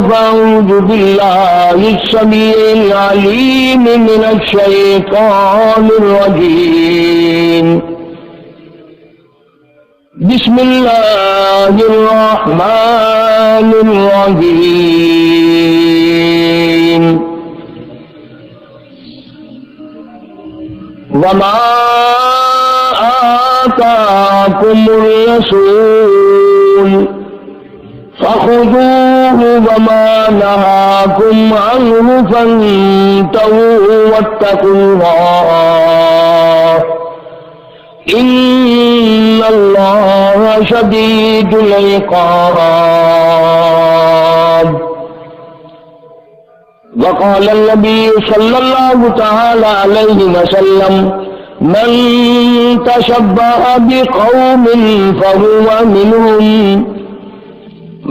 فأعوذ بالله السميع العليم من الشيطان الرجيم. بسم الله الرحمن الرحيم. وما آتاكم الرسول فخذوه وما نهاكم عنه فانتهوا واتقوا الله إن الله شديد العقاب. وقال النبي صلى الله تعالى عليه وسلم من تشبه بقوم فهو منهم.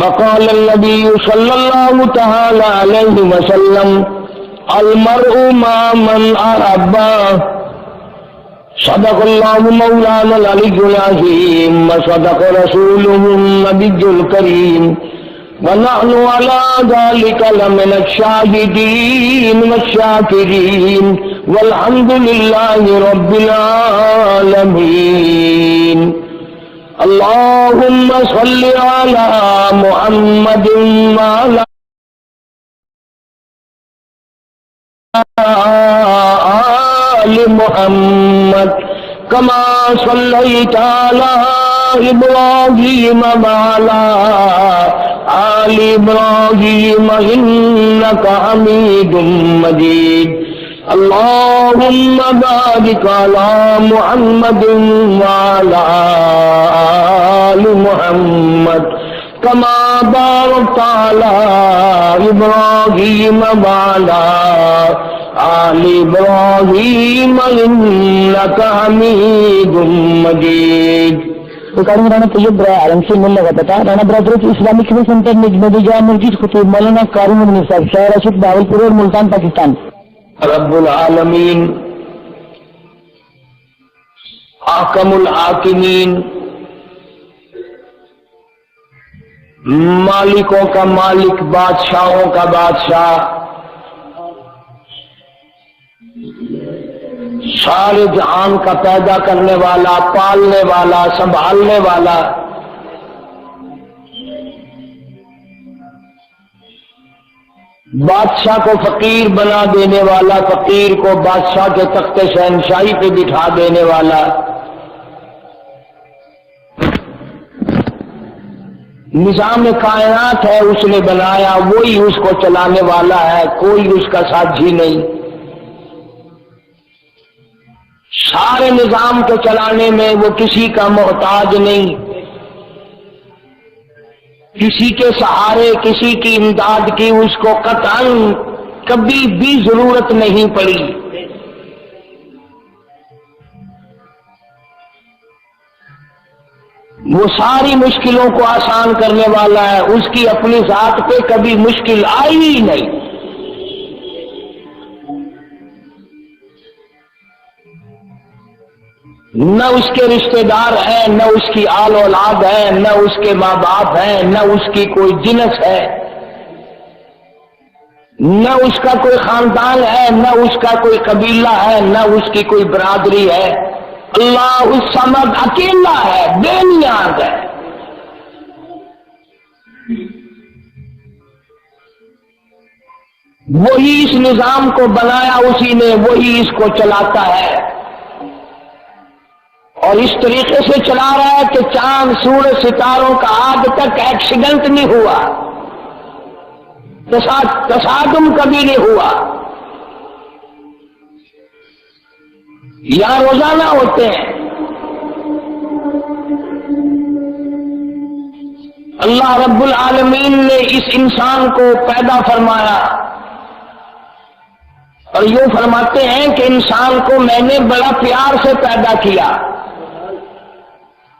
وقال النبي صلى الله تعالى عليه وسلم المرء مع من أحب. صدق الله مولانا العلي العظيم وصدق رسوله النبي الكريم ونحن على ذلك لمن الشاهدين والشاكرين والحمد لله رب العالمين. اللهم صل على محمد وعلى آل محمد كما صليت على إبراهيم وعلى آل إبراهيم إنك حميد مجيد. اللهم بارك على محمد وعلى آل محمد كما باركت على إبراهيم وعلى آل إبراهيم إنك حميد مجيد. ریکارڈنگ رانا طیب برائے عالم سے ملنا کا پتا Rana برادرت Islamic service centre نجمدی Jama Masjid خطیب مولانا قاری مدنی صاحب شہر رشید بہاولپور اور ملتان پاکستان. رب العالمین حاکم الحاکمین مالکوں کا مالک بادشاہوں کا بادشاہ سارے جہان کا پیدا کرنے والا پالنے والا سنبھالنے والا بادشاہ کو فقیر بنا دینے والا فقیر کو بادشاہ کے تخت شہنشاہی پہ بٹھا دینے والا نظام کائنات ہے اس نے بنایا وہی اس کو چلانے والا ہے کوئی اس کا ساتھی نہیں. سارے نظام کو چلانے میں وہ کسی کا محتاج نہیں کسی کے سہارے کسی کی امداد کی اس کو قطعاً کبھی بھی ضرورت نہیں پڑی. وہ ساری مشکلوں کو آسان کرنے والا ہے اس کی اپنی ذات پہ کبھی مشکل آئی ہی نہیں. نہ اس کے رشتہ دار ہیں نہ اس کی آل اولاد ہے نہ اس کے ماں باپ ہیں نہ اس کی کوئی جنس ہے نہ اس کا کوئی خاندان ہے نہ اس کا کوئی قبیلہ ہے نہ اس کی کوئی برادری ہے. اللہ الصمد اکیلا ہے بے نیاز ہے. وہی اس نظام کو بنایا اسی نے وہی اس کو چلاتا ہے اور اس طریقے سے چلا رہا ہے کہ چاند سورج ستاروں کا آج تک ایکسیڈنٹ نہیں ہوا تصادم کبھی نہیں ہوا. یہاں روزانہ ہوتے ہیں. اللہ رب العالمین نے اس انسان کو پیدا فرمایا اور یوں فرماتے ہیں کہ انسان کو میں نے بڑا پیار سے پیدا کیا.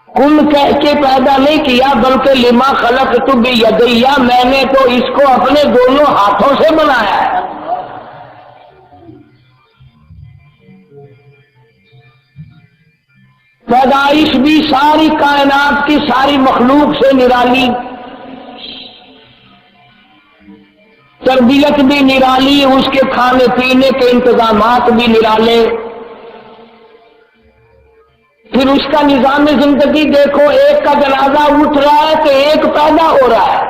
کن کہہ کے پیدا نہیں کیا بلکہ لما خلقت بیدیا میں نے تو اس کو اپنے دونوں ہاتھوں سے بنایا ہے. پیدائش بھی ساری کائنات کی ساری مخلوق سے نرالی تربیت بھی نرالی، اس کے کھانے پینے کے انتظامات بھی نرالے، پھر اس کا نظام زندگی دیکھو، ایک کا جنازہ اٹھ رہا ہے تو ایک پیدا ہو رہا ہے،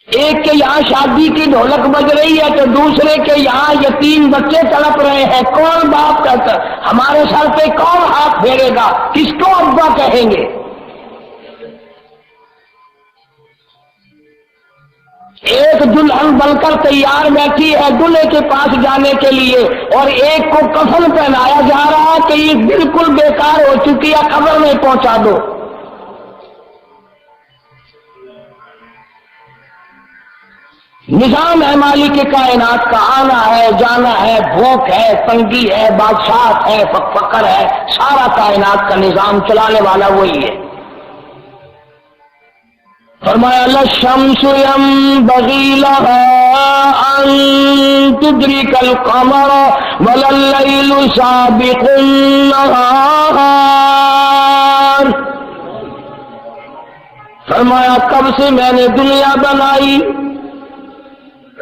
ایک کے یہاں شادی کی ڈھولک بج رہی ہے تو دوسرے کے یہاں یتیم بچے تڑپ رہے ہیں، کون باپ کہتا؟ ہمارے سر پہ کون ہاتھ پھیرے گا؟ کس کو ابا کہیں گے؟ ایک دلہن بن کر تیار بیٹھی ہے دلہے کے پاس جانے کے لیے، اور ایک کو کفن پہنایا جا رہا ہے کہ یہ بالکل بیکار ہو چکی ہے، قبر میں پہنچا دو۔ نظام ہے مالک کائنات کا، آنا ہے جانا ہے، بھوک ہے، تنگی ہے، بادشاہت ہے، فقر ہے، سارا کائنات کا نظام چلانے والا وہی ہے۔ فرمایا للشمس ينبغي لها أن تدرك القمر ولا الليل سابق النهار۔ فرمایا کب سے میں نے دنیا بنائی،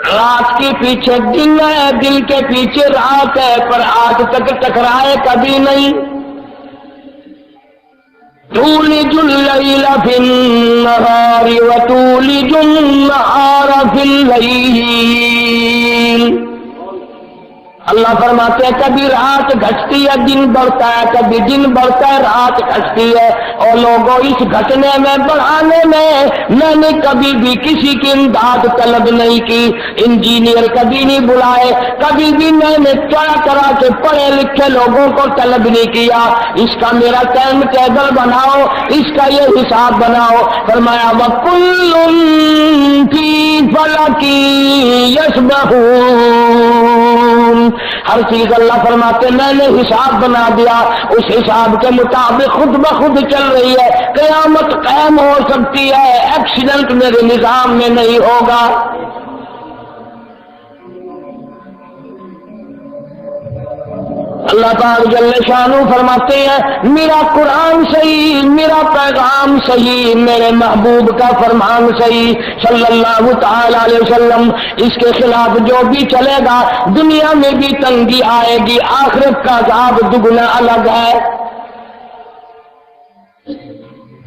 رات کے پیچھے دن ہے، دن کے پیچھے رات ہے، پر آج تک ٹکرائے کبھی نہیں۔ تولج الليل في النهار وتولج النهار في الليل۔ اللہ فرماتے ہیں کبھی رات گھٹتی ہے دن بڑھتا ہے، کبھی دن بڑھتا ہے رات گھٹتی ہے، اور لوگوں اس گھٹنے میں بڑھانے میں نے کبھی بھی کسی کی امداد طلب نہیں کی، انجینئر کبھی نہیں بلائے، کبھی بھی میں نے طرح طرح کے پڑھے لکھے لوگوں کو طلب نہیں کیا، اس کا میرا ٹائم ٹیبل بناؤ، اس کا یہ حساب بناؤ۔ فرمایا وَكُلٌّ فِي فَلَكٍ يَسْبَحُونَ۔ ہر چیز اللہ فرماتے میں نے حساب بنا دیا، اس حساب کے مطابق خود بخود چل رہی ہے، قیامت قائم ہو سکتی ہے، ایکسیڈنٹ میرے نظام میں نہیں ہوگا۔ اللہ پاک جل شانہ فرماتے ہیں میرا قرآن صحیح، میرا پیغام صحیح، میرے محبوب کا فرمان صحیح صلی اللہ تعالی علیہ وسلم، اس کے خلاف جو بھی چلے گا دنیا میں بھی تنگی آئے گی، آخرت کا عذاب دگنا الگ ہے۔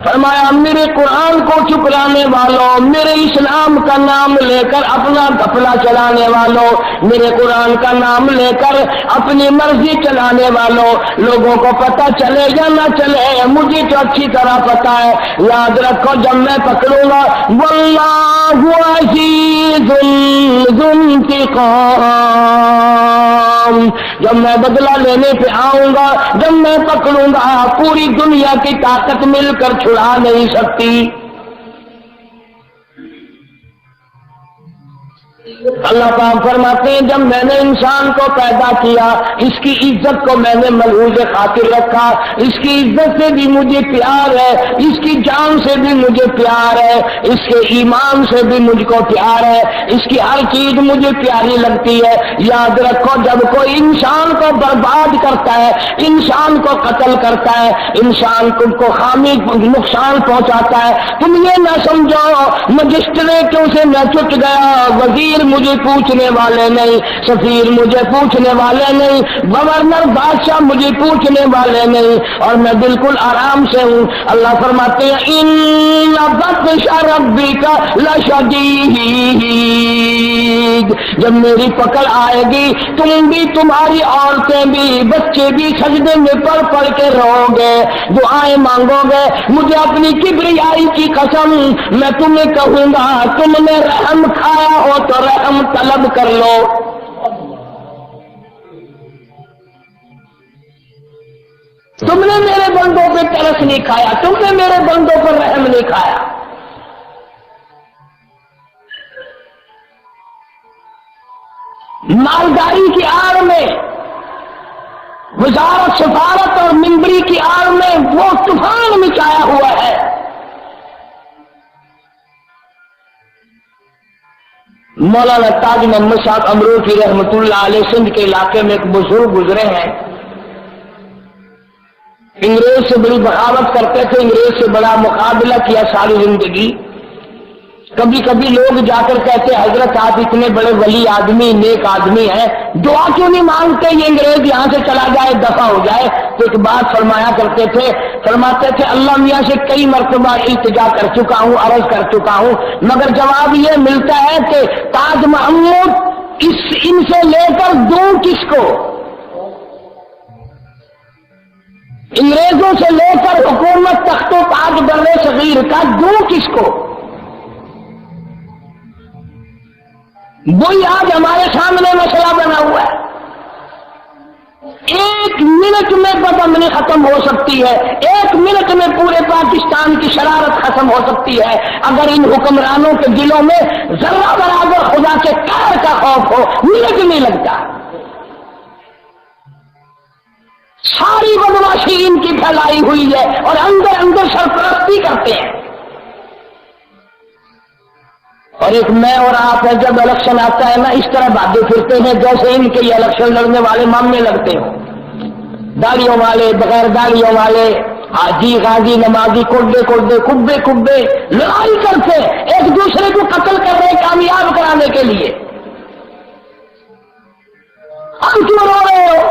فرمایا میرے قرآن کو چکرانے والوں، میرے اسلام کا نام لے کر اپنا گھپلا چلانے والوں، میرے قرآن کا نام لے کر اپنی مرضی چلانے والوں، لوگوں کو پتہ چلے یا نہ چلے مجھے تو اچھی طرح پتہ ہے، یاد رکھو جب میں پکڑوں گا واللہ عزیز ذو انتقام، جب میں بدلہ لینے پہ آؤں گا، جب میں پکڑوں گا پوری دنیا کی طاقت مل کر چھڑا نہیں سکتی۔ اللہ پاک فرماتے ہیں جب میں نے انسان کو پیدا کیا، اس کی عزت کو میں نے ملحوظ خاطر رکھا، اس کی عزت سے بھی مجھے پیار ہے، اس کی جان سے بھی مجھے پیار ہے، اس کے ایمان سے بھی مجھ کو پیار ہے، اس کی ہر چیز مجھے پیاری لگتی ہے۔ یاد رکھو جب کوئی انسان کو برباد کرتا ہے، انسان کو قتل کرتا ہے، انسان کو خامی نقصان پہنچاتا ہے، تم یہ نہ سمجھو مجسٹریٹوں سے میں چٹ گیا، وزیر مجھے پوچھنے والے نہیں، سفیر مجھے پوچھنے والے نہیں، گورنر بادشاہ مجھے پوچھنے والے نہیں، اور میں بالکل آرام سے ہوں۔ اللہ فرماتے ہیں ان بطش ربک لشدید، جب میری پکڑ آئے گی تم بھی، تمہاری عورتیں بھی، بچے بھی سجدے میں پڑھ پڑھ کے رو گے، دعائیں مانگو گے، مجھے اپنی کبریائی کی قسم میں تمہیں کہوں گا تم نے رحم کھایا ہو تو رحم طلب کر لو۔ تم نے میرے بندوں پہ ترس نہیں کھایا، تم نے میرے بندوں پر رحم نہیں کھایا۔ مالداری کی آڑ میں، وزارت سفارت اور ممبری کی آڑ میں وہ طوفان مچایا ہوا ہے۔ مولانا تاج محمد صاحب امروکی رحمۃ اللہ علیہ سندھ کے علاقے میں ایک بزرگ گزرے ہیں، انگریز سے بڑی بغاوت کرتے تھے، انگریز سے بڑا مقابلہ کیا ساری زندگی، کبھی کبھی لوگ جا کر کہتے حضرت آپ اتنے بڑے ولی آدمی نیک آدمی ہیں، دعا کیوں نہیں مانگتے یہ انگریز یہاں سے چلا جائے دفع ہو جائے؟ تو ایک بات فرمایا کرتے تھے، فرماتے تھے اللہ میاں سے کئی مرتبہ التجا کر چکا ہوں، عرض کر چکا ہوں، مگر جواب یہ ملتا ہے کہ تاج محمود ان سے لے کر دوں کس کو؟ انگریزوں سے لے کر حکومت تخت و تاج بر صغیر کا دوں کس کو؟ وہی آج ہمارے سامنے مسئلہ بنا ہوا ہے۔ ایک منٹ میں بدامنی ختم ہو سکتی ہے، ایک منٹ میں پورے پاکستان کی شرارت ختم ہو سکتی ہے اگر ان حکمرانوں کے دلوں میں ذرہ برابر خدا کے قہر کا خوف ہو، منٹ نہیں لگتا۔ ساری بدماشی ان کی پھیلائی ہوئی ہے اور اندر اندر سرپرستی کرتے ہیں۔ اور ایک میں اور آپ ہے، جب الیکشن آتا ہے نا اس طرح بھاگے پھرتے ہیں جیسے ان کے یہ الیکشن لڑنے والے مامے لگتے ہوں، داڑیوں والے بغیر داڑیوں والے، حاجی غازی نمازی کوڈے کوڈے کبے کبے لڑائی کرتے ایک دوسرے کو قتل کر رہے کامیاب کرانے کے لیے۔ ہم کیوں رو رہے ہو؟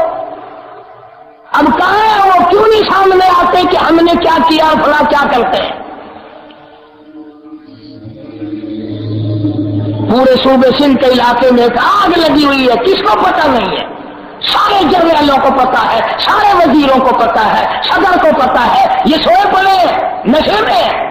اب کہاں ہے وہ؟ کیوں نہیں سامنے آتے کہ ہم نے کیا کیا، فلاں کیا کرتے ہیں؟ پورے صوبے سندھ کے علاقے میں ایک آگ لگی ہوئی ہے، کس کو پتہ نہیں ہے؟ سارے جرنیلوں کو پتہ ہے، سارے وزیروں کو پتہ ہے، صدر کو پتہ ہے، یہ سوئے پڑے نشے میں ہے۔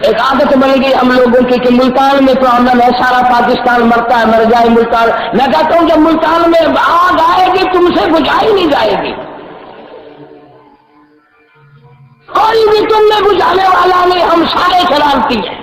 ایک عادت بن گئی ہم لوگوں کی کہ ملتان میں تو امن ہے، سارا پاکستان مرتا ہے، مر جائے ملتان۔ میں کہتا ہوں جب ملتان میں آگ آئے گی تم سے بجھائی نہیں جائے گی، کوئی بھی تم میں بجھانے والا نہیں، ہم سارے شرارتی ہیں۔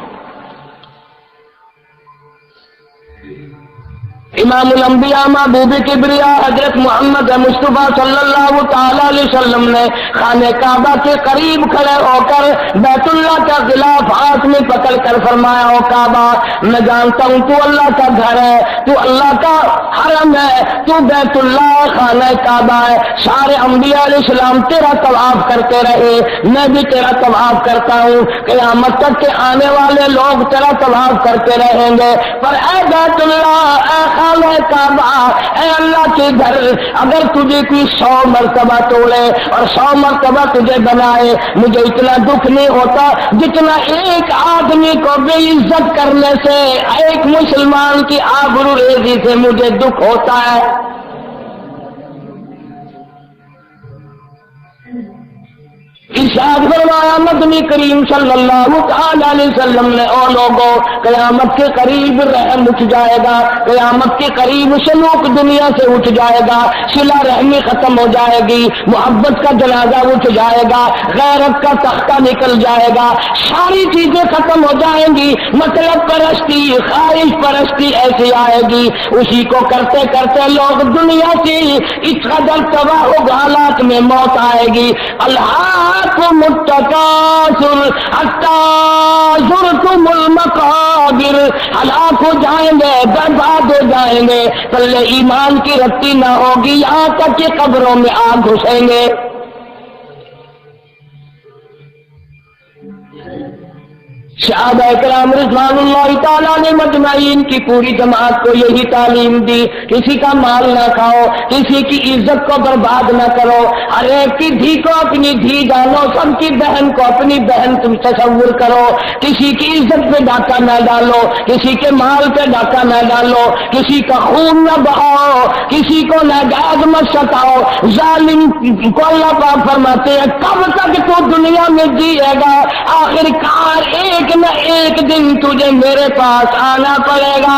امام الانبیاء محبوب کبریا حضرت محمد مصطفیٰ صلی اللہ تعالی علیہ وسلم نے خانہ کعبہ کے قریب کھڑے ہو کر بیت اللہ کا غلاف ہاتھ میں پکڑ کر فرمایا، او کعبہ میں جانتا ہوں تو اللہ کا گھر ہے، تو اللہ کا حرم ہے، تو بیت اللہ خانہ کعبہ ہے، سارے انبیاء علیہ السلام تیرا طواف کرتے رہے، میں بھی تیرا طواف کرتا ہوں، قیامت تک کے آنے والے لوگ تیرا طواف کرتے رہیں گے، پر اے بیت اللہ، اے خانہ کعبہ، اے اللہ کے گھر، اگر تجھے کوئی 100 مرتبہ توڑے اور 100 مرتبہ تجھے بنائے، مجھے اتنا دکھ نہیں ہوتا جتنا ایک آدمی کو بے عزت کرنے سے، ایک مسلمان کی آبرو ریزی سے مجھے دکھ ہوتا ہے۔ ارشاد فرمایا مدنی کریم صلی اللہ تعالی علیہ وسلم نے، او لوگوں قیامت کے قریب رحم اٹھ جائے گا، قیامت کے قریب سلوک دنیا سے اٹھ جائے گا، صلہ رحمی ختم ہو جائے گی، محبت کا جنازہ اٹھ جائے گا، غیرت کا تختہ نکل جائے گا، ساری چیزیں ختم ہو جائیں گی، مطلب پرستی خواہش پرستی ایسی آئے گی، اسی کو کرتے کرتے لوگ دنیا سے اس قدر تباہ و حالات میں موت آئے گی۔ اللہ التکاثر حتی زرتم المقابر، ہلاک ہو جائیں گے، برباد ہو جائیں گے، پلے ایمان کی رتی نہ ہوگی، یہاں تک کہ قبروں میں آگ گھسیں گے۔ صحابہ کرام رضوان اللہ تعالیٰ نے مجمعین کی پوری جماعت کو یہی تعلیم دی، کسی کا مال نہ کھاؤ، کسی کی عزت کو برباد نہ کرو، ہر ایک کی دھی کو اپنی دھی جانو، سب کی بہن کو اپنی بہن تم تصور کرو، کسی کی عزت پہ ڈاکہ نہ ڈالو، کسی کے مال پہ ڈاکہ نہ ڈالو، کسی کا خون نہ بہاؤ، کسی کو ناجائز مت ستاؤ۔ ظالم کو اللہ پاک فرماتے ہیں کب تک تو دنیا میں جیے گا، آخر کار ایک نہ ایک دن تجھے میرے پاس آنا پڑے گا۔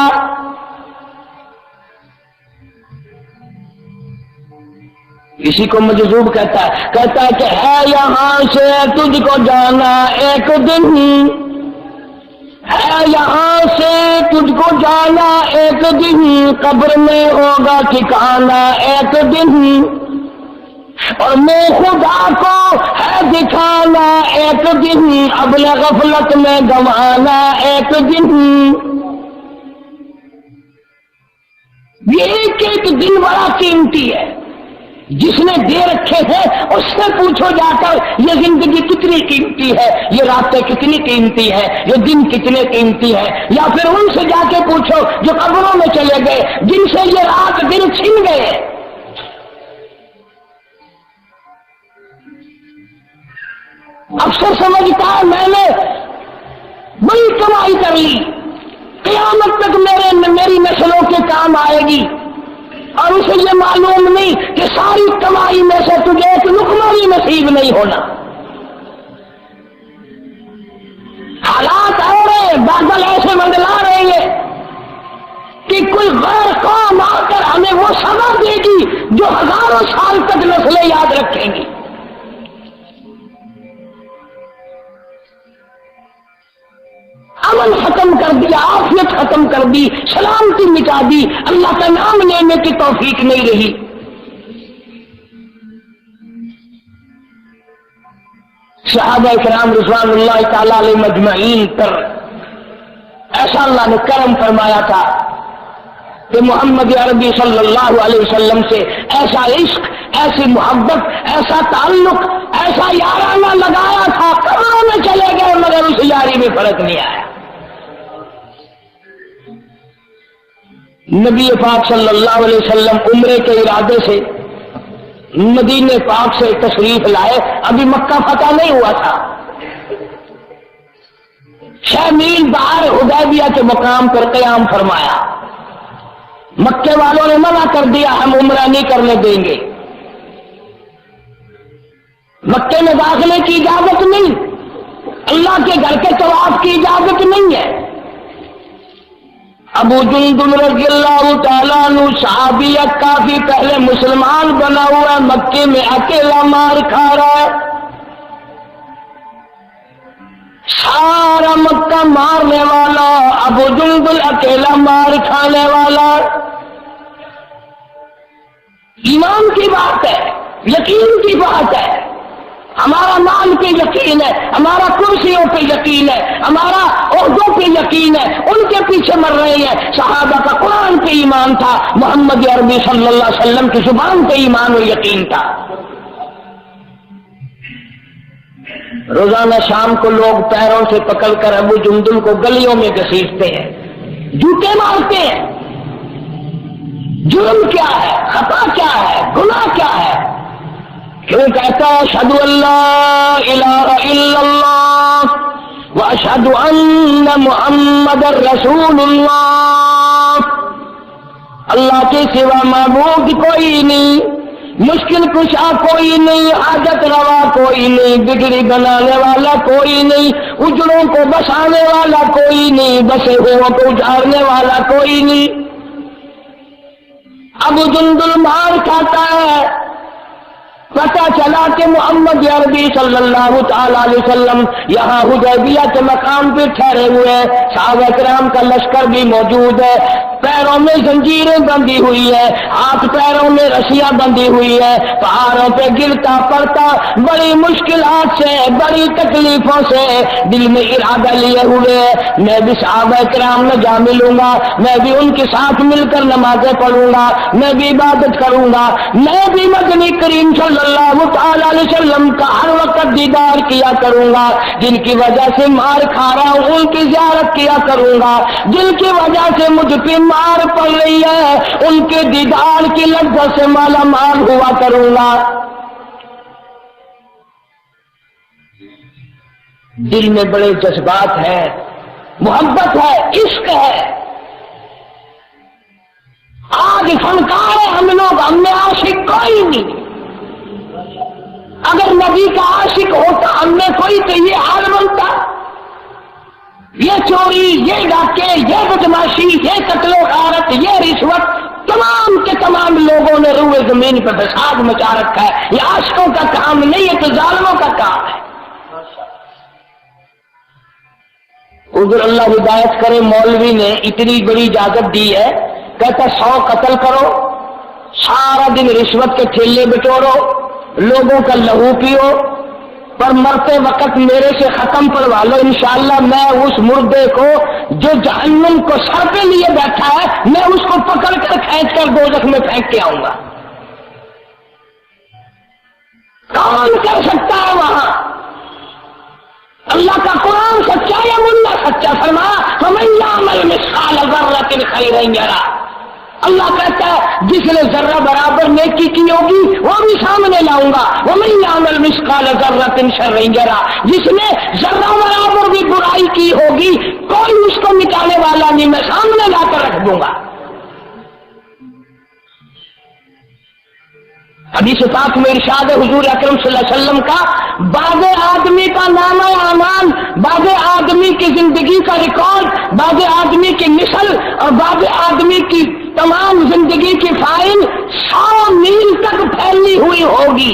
کسی کو مجذوب کہتا ہے کہ ہے یہاں سے تجھ کو جانا ایک دن، ہے یہاں سے تجھ کو جانا ایک دن، قبر میں ہوگا ٹھکانا ایک دن، اور منہ خدا کو ہے دکھانا ایک دن، ابل غفلت میں گنوانا ایک دن۔ یہ ایک ایک دن بڑا قیمتی ہے، جس نے دے رکھے ہیں اس سے پوچھو جا کر یہ زندگی کتنی قیمتی ہے، یہ راتیں کتنی قیمتی ہے، یہ دن کتنے قیمتی ہے، یا پھر ان سے جا کے پوچھو جو قبروں میں چلے گئے، جن سے یہ رات دن چھن گئے۔ افسر سمجھتا ہے میں نے بڑی کمائی کر لی، قیامت تک میری نسلوں کے کام آئے گی، اور اسے یہ معلوم نہیں کہ ساری کمائی میں سے تجھے ایک لقمہ بھی نصیب نہیں ہونا۔ حالات آ رہے ہیں، بادل ایسے منڈلا رہے ہیں کہ کوئی غیر قوم آ کر ہمیں وہ سزا دے گی جو ہزاروں سال تک نسلیں یاد رکھیں گی۔ امن ختم کر دیا، عافیت ختم کر دی، سلامتی مٹا دی، اللہ کا نام لینے کی توفیق نہیں رہی۔ صحابہ کرام رضوان اللہ تعالی علیہ مجمعین پر ایسا اللہ نے کرم فرمایا تھا کہ محمد عربی صلی اللہ علیہ وسلم سے ایسا عشق، ایسی محبت، ایسا تعلق، ایسا یارانہ لگایا تھا، قبروں میں چلے گئے مگر اس یاری میں فرق نہیں آیا۔ نبی پاک صلی اللہ علیہ وسلم عمرے کے ارادے سے مدینے پاک سے تشریف لائے، ابھی مکہ فتح نہیں ہوا تھا، 6 میل باہر حدیبیہ کے مقام پر قیام فرمایا۔ مکے والوں نے منع کر دیا ہم عمرہ نہیں کرنے دیں گے، مکے میں داخلے کی اجازت نہیں، اللہ کے گھر کے طواف کی اجازت نہیں ہے۔ ابو جندل رضی اللہ تعالیٰ عنہ صحابی کافی پہلے مسلمان بنا ہوا ہے، مکے میں اکیلا مار کھا رہا ہے، سارا مکہ مارنے والا ابو جندل اکیلا مار کھانے والا۔ ایمان کی بات ہے، یقین کی بات ہے، ہمارا مال پہ یقین ہے، ہمارا کرسیوں پہ یقین ہے، ہمارا عہدوں پہ یقین ہے، ان کے پیچھے مر رہے ہیں۔ صحابہ کا قرآن پہ ایمان تھا، محمد عربی صلی اللہ علیہ وسلم کی زبان پہ ایمان و یقین تھا۔ روزانہ شام کو لوگ پیروں سے پکڑ کر ابو جندل کو گلیوں میں گھسیٹتے ہیں، جوتے مارتے ہیں۔ جرم کیا ہے، خطا کیا ہے، گناہ کیا ہے؟ کیوں کہتا ہے اشہد ان لا الہ الا اللہ واشہد ان محمد رسول اللہ، اللہ کے سوا معبود کوئی نہیں، مشکل کشا کوئی نہیں، حاجت روا کوئی نہیں، بگڑی بنانے والا کوئی نہیں، اجڑوں کو بسانے والا کوئی نہیں، بسے ہوئے کو اجاڑنے والا کوئی نہیں۔ ابو جندل مار کھاتا ہے، پتہ چلا کہ محمد عربی صلی اللہ تعالی علیہ وسلم یہاں حدیبیہ کے مقام پہ ٹھہرے ہوئے ہیں، صحابہ کرام کا لشکر بھی موجود ہے، پیروں میں زنجیریں بندھی ہوئی ہے، ہاتھ پیروں میں رسیاں بندھی ہوئی ہے، پہاڑوں پہ گرتا پڑتا بڑی مشکلات سے، بڑی تکلیفوں سے دل میں ارادہ لیے ہوئے میں بھی صحابہ کرام میں جا ملوں گا، میں بھی ان کے ساتھ مل کر نمازیں پڑھوں گا، میں بھی عبادت کروں گا، میں بھی مدنی کریم صلی اللہ تعالی علیہ وسلم کا ہر وقت دیدار کیا کروں گا، جن کی وجہ سے مار کھا رہا ہوں ان کی زیارت کیا کروں گا، جن کی وجہ سے مجھ پہ مار پڑ رہی ہے ان کے دیدار کی لذت سے مالا مال ہوا کروں گا۔ دل میں بڑے جذبات ہیں، محبت ہے، عشق ہے۔ آج فنکار ہے ہم لوگ، ہم میں عاشق کوئی نہیں۔ اگر نبی کا عاشق ہوتا ہم میں کوئی تو یہ حال بنتا، یہ چوری، یہ ڈاکے، یہ بدماشی، یہ قتل و غارت، یہ رشوت، تمام کے تمام لوگوں نے روئے زمین پر فساد مچا رکھا ہے۔ یہ عاشقوں کا کام نہیں، یہ تو ظالموں کا کام ہے۔ حضور اللہ ہدایت کرے، مولوی نے اتنی بڑی اجازت دی ہے، کہتا 100 قتل کرو، سارا دن رشوت کے ٹھیلے بٹورو، لوگوں کا لہو پیو، پر مرتے وقت میرے سے ختم کروا لو، انشاءاللہ میں اس مردے کو جو جہنم کو سر پہ لیے بیٹھا ہے میں اس کو پکڑ کر کھینچ کر دوزخ میں پھینک کے آؤں گا۔ کون کر سکتا ہے وہاں؟ اللہ کا قرآن سچا یا ملا سچا؟ فرمایا فَمَن يَعْمَلْ مِثْقَالَ ذَرَّةٍ خَيْرًا يَرَهُ۔ اللہ کہتا ہے جس نے ذرہ برابر نیکی کی ہوگی وہ بھی سامنے لاؤں گا۔ وَمَن يَعْمَلْ مِثْقَالَ ذَرَّةٍ شَرًّا يَرَهُ۔ جس نے ذرہ برابر بھی برائی کی ہوگی کوئی اس کو مٹانے والا نہیں، میں سامنے لا کر رکھ دوں گا۔ حدیث پاک میں ارشاد حضور اکرم صلی اللہ علیہ وسلم کا بعض آدمی کا نامہ اعمال، بعض آدمی کی زندگی کا ریکارڈ، بعض آدمی کی مثل اور بعض آدمی کی تمام زندگی کی فائل 100 میل تک پھیلی ہوئی ہوگی،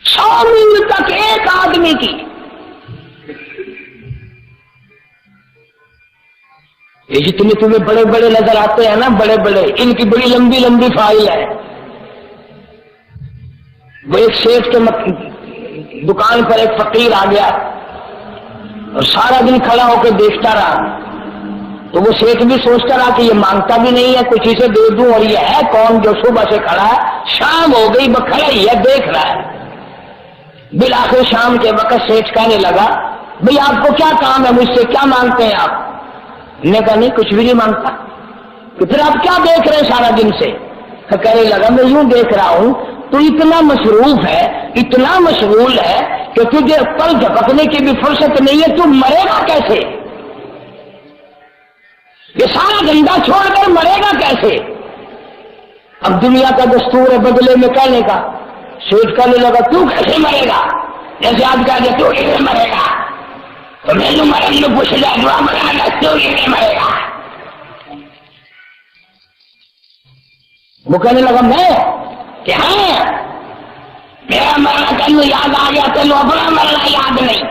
100 میل تک ایک آدمی کی۔ یہ جتنے تمہیں بڑے بڑے نظر آتے ہیں نا، بڑے بڑے، ان کی بڑی لمبی لمبی فائل ہے۔ وہ ایک شیخ کے دکان پر ایک فقیر آ گیا اور سارا دن کھڑا ہو کے دیکھتا رہا، تو وہ شیخ بھی سوچتا رہا کہ یہ مانگتا بھی نہیں ہے، کچھ اسے دے دوں، اور یہ ہے کون جو صبح سے کھڑا ہے؟ شام ہو گئی وہ کھڑا ہی ہے، دیکھ رہا ہے۔ بالآخر شام کے وقت شیخ کہنے لگا بھئی آپ کو کیا کام ہے، مجھ سے کیا مانگتے ہیں آپ؟ نے کہا نہیں کچھ بھی نہیں مانگتا۔ تو پھر آپ کیا دیکھ رہے ہیں سارا دن سے؟ کہنے لگا میں یوں دیکھ رہا ہوں تو اتنا مصروف ہے، اتنا مشغول ہے کہ تجھے پل جھپکنے کی بھی فرصت نہیں ہے، تو مرے گا کیسے؟ یہ سارا دھندا چھوڑ کر مرے گا کیسے؟ اب دنیا کا دستور ہے بدلے میں کہنے کا۔ شیخ کہنے لگا تو کیسے مرے گا؟ جیسے آج کہا کہ تو کیسے مرے گا؟ تو میں نے مرن میں پوچھ لیا دعا مرا تو کیسے مرے گا؟ وہ کہنے لگا میں کہ ہاں میرا مرنا تینوں یاد آ گیا، تینوں اپنا مرنا یاد نہیں،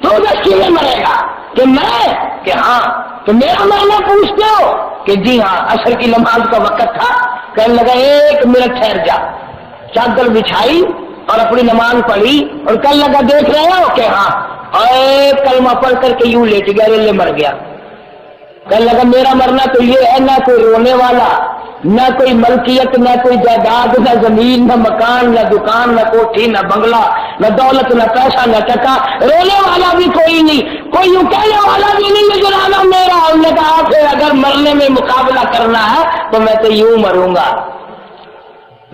تو بس کیسے مرے گا؟ کہ میں کہ ہاں، تو میرا مرنا پوچھتے ہو؟ کہ جی ہاں، عصر کی نماز کا وقت تھا۔ کہنے لگا ایک منٹ ٹھہر جا، چادر بچھائی اور اپنی نماز پڑھی اور کہنے لگا دیکھ رہے ہو؟ کہ ہاں، اور کلمہ پڑھ کر کے یوں لیٹ گیا، لے مر گیا۔ کہنے لگا میرا مرنا تو یہ ہے، نہ کوئی رونے والا، نہ کوئی ملکیت، نہ کوئی جائیداد، نہ زمین، نہ مکان، نہ دکان، نہ کوٹھی، نہ بنگلہ، نہ دولت، نہ پیسہ، نہ ٹکا، رونے والا بھی کوئی نہیں، کوئی یوں کہنے والا بھی نہیں کہ جنانا میرا۔ ہم نے کہا پھر اگر مرنے میں مقابلہ کرنا ہے تو میں تو یوں مروں گا۔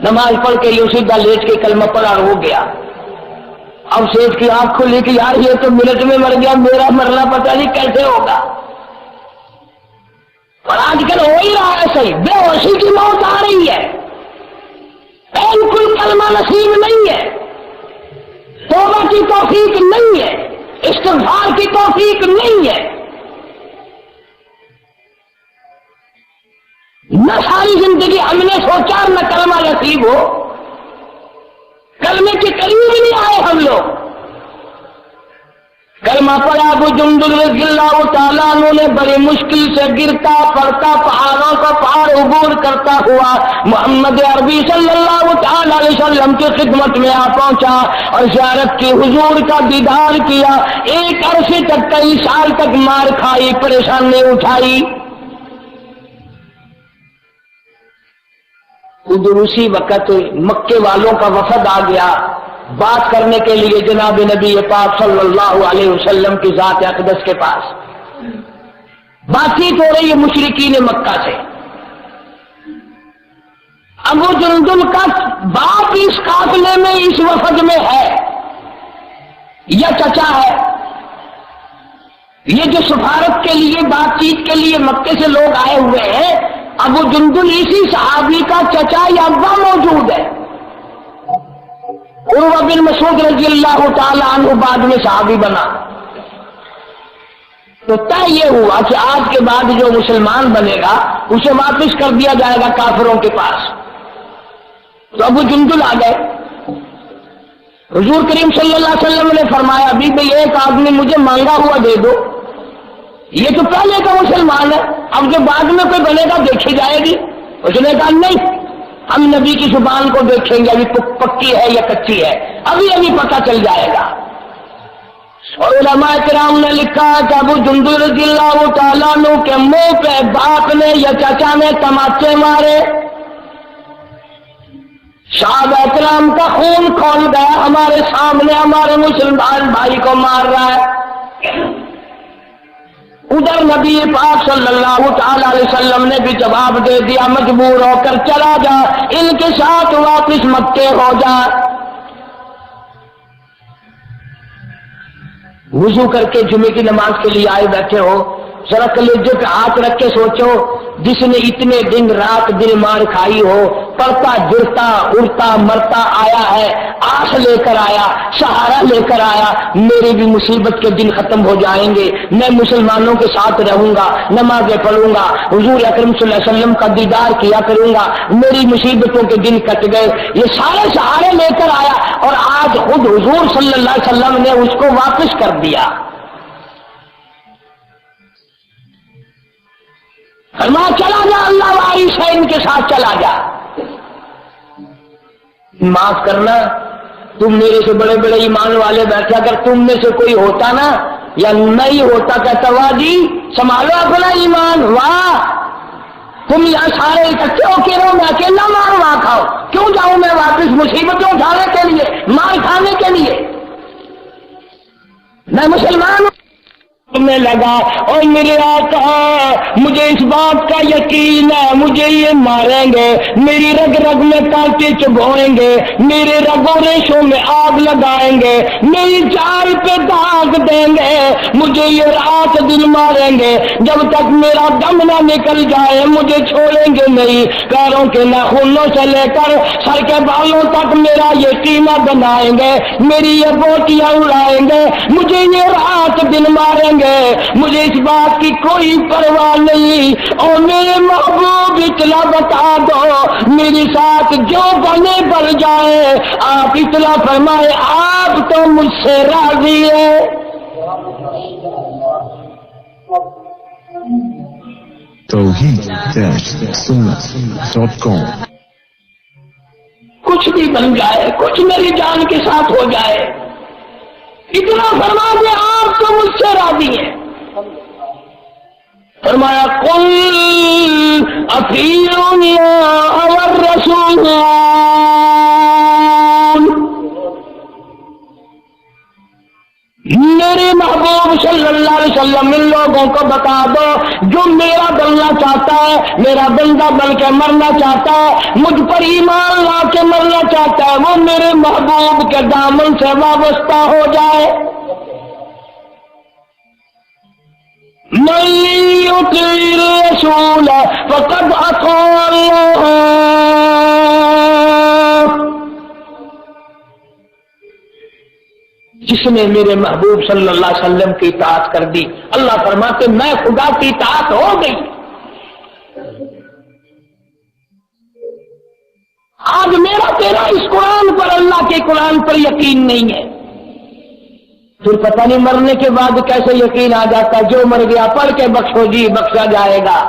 نماز پڑھ کے یوں سیدھا لیٹ کے کلمہ پڑھا اور ہو گیا۔ اب شیخ کی آنکھ کھلی کہ یار یہ تو منٹ میں مر گیا، میرا مرنا پتہ نہیں کیسے ہوگا۔ اور آج کل ہو ہی رہا ہے صحیح، بے ہوشی کی موت آ رہی ہے، بالکل کلمہ نصیب نہیں ہے، توبہ کی توفیق نہیں ہے، استغفار کی توفیق نہیں ہے، نہ ساری زندگی ہم نے سوچا نہ کلمہ نصیب ہو، کلمے کے قریب نہیں آئے ہم لوگ۔ کلمہ پڑھا ابو جندل رضی اللہ تعالیٰ عنہ نے بڑی مشکل سے گرتا پڑتا پہاڑوں کا پہاڑ عبور کرتا ہوا محمد عربی صلی اللہ تعالیٰ علیہ وسلم کی خدمت میں آ پہنچا اور زیارت کی، حضور کا دیدار کیا، ایک عرصے تک کئی سال تک مار کھائی، پریشانی اٹھائی۔ ادھر اسی وقت مکے والوں کا وفد آ گیا بات کرنے کے لیے جناب نبی پاک صلی اللہ علیہ وسلم کی ذات اقدس کے پاس۔ بات چیت ہو رہی ہے مشرکین مکہ سے۔ ابو جندل کا باپ اس قافلے میں، اس وفد میں ہے یا چچا ہے؟ یہ جو سفارت کے لیے بات چیت کے لیے مکے سے لوگ آئے ہوئے ہیں، ابو جندل اسی صحابی کا چچا یا ابا موجود ہے۔ عروہ بن مسعود رضی اللہ تعالی عنہ بعد میں صحابی بنا، تو طے یہ ہوا کہ آج کے بعد جو مسلمان بنے گا اسے واپس کر دیا جائے گا کافروں کے پاس۔ تو ابو جندل آ گئے، حضور کریم صلی اللہ علیہ وسلم نے فرمایا ابھی بھئی ایک آدمی مجھے مانگا ہوا دے دو، یہ تو پہلے کا مسلمان ہے، اب جو بعد میں کوئی بنے گا دیکھی جائے گی۔ اس نے کہا نہیں، ہم نبی کی زبان کو دیکھیں گے، ابھی پکی ہے یا کچی ہے، ابھی پتہ چل جائے گا۔ اور علماء کرام نے لکھا کہ ابو جندل رضی اللہ تعالیٰ عنہ کے منہ پہ باپ نے یا چچا نے تماچے مارے، صحابہ کرام کا خون کھول گیا ہمارے سامنے، ہمارے مسلمان بھائی کو مار رہا ہے۔ ادھر نبی پاک صلی اللہ تعالی علیہ وسلم نے بھی جواب دے دیا، مجبور ہو کر چلا جا، ان کے ساتھ واپس مکے ہو جا۔ وضو کر کے جمعے کی نماز کے لیے آئے بیٹھے ہو، ذرا کلیجے پہ ہاتھ رکھ کے سوچو، جس نے اتنے دن رات دن مار کھائی ہو، پڑتا گرتا اڑتا مرتا آیا ہے، آس لے کر آیا، سہارا لے کر آیا، میری بھی مصیبت کے دن ختم ہو جائیں گے، میں مسلمانوں کے ساتھ رہوں گا، نمازیں پڑھوں گا، حضور اکرم صلی اللہ علیہ وسلم کا دیدار کیا کروں گا، میری مصیبتوں کے دن کٹ گئے، یہ سارے سہارے لے کر آیا، اور آج خود حضور صلی اللہ علیہ وسلم نے اس کو واپس کر دیا۔ فرمایا چلا جا، اللہ وارث ہے، ان کے ساتھ چلا جا۔ معاف کرنا، تم میرے سے بڑے بڑے ایمان والے بیٹھے، اگر تم میں سے کوئی ہوتا نا یا نہیں ہوتا کہتا واہ جی سنبھالو اپنا ایمان، واہ تم یہاں سارے اکٹھے ہو کے رہو، میں اکیلا مار وہاں کھاؤ، کیوں جاؤں میں واپس مصیبتیں اٹھانے کے لیے، مار کھانے کے لیے؟ میں مسلمان ہوں میں لگا، اور میرے آقا مجھے اس بات کا یقین ہے مجھے یہ ماریں گے، میری رگ رگ میں کانٹے چبھائیں گے، میرے رگوں ریشوں میں آگ لگائیں گے، میری چال پہ داغ دیں گے، مجھے یہ رات دن ماریں گے، جب تک میرا دم نہ نکل جائے مجھے چھوڑیں گے نہیں، پیروں کے ناخنوں سے لے کر سر کے بالوں تک میرا یہ قیمہ بنائیں گے، میری یہ بوٹیاں اڑائیں گے، مجھے یہ رات دن ماریں گے، مجھے اس بات کی کوئی پرواہ نہیں، اور میرے محبوب اطلاع بتا دو، میرے ساتھ جو بنے بڑھ جائے، آپ اطلاع فرمائے آپ تو مجھ سے راضی ہے۔ توحید-سنت.com کچھ بھی بن جائے، کچھ میری جان کے ساتھ ہو جائے، اتنا فرما دے آپ تو مجھ سے راضی ہیں۔ فرمایا قل اطیعوا اللہ والرسول، میرے محبوب صلی اللہ علیہ وسلم ان لوگوں کو بتا دو جو میرا بننا چاہتا ہے، میرا بندہ بن کے مرنا چاہتا ہے، مجھ پر ایمان لا کے مرنا چاہتا ہے، وہ میرے محبوب کے دامن سے وابستہ ہو جائے۔ من یطیع الرسول فقد اطاع اللہ، جس نے میرے محبوب صلی اللہ علیہ وسلم کی اطاعت کر دی، اللہ فرماتے میں خدا کی اطاعت ہو گئی۔ آج میرا تیرا اس قرآن پر، اللہ کے قرآن پر یقین نہیں ہے، پھر پتہ نہیں مرنے کے بعد کیسے یقین آ جاتا، جو مر گیا پڑھ کے بخشو جی بخشا جائے گا۔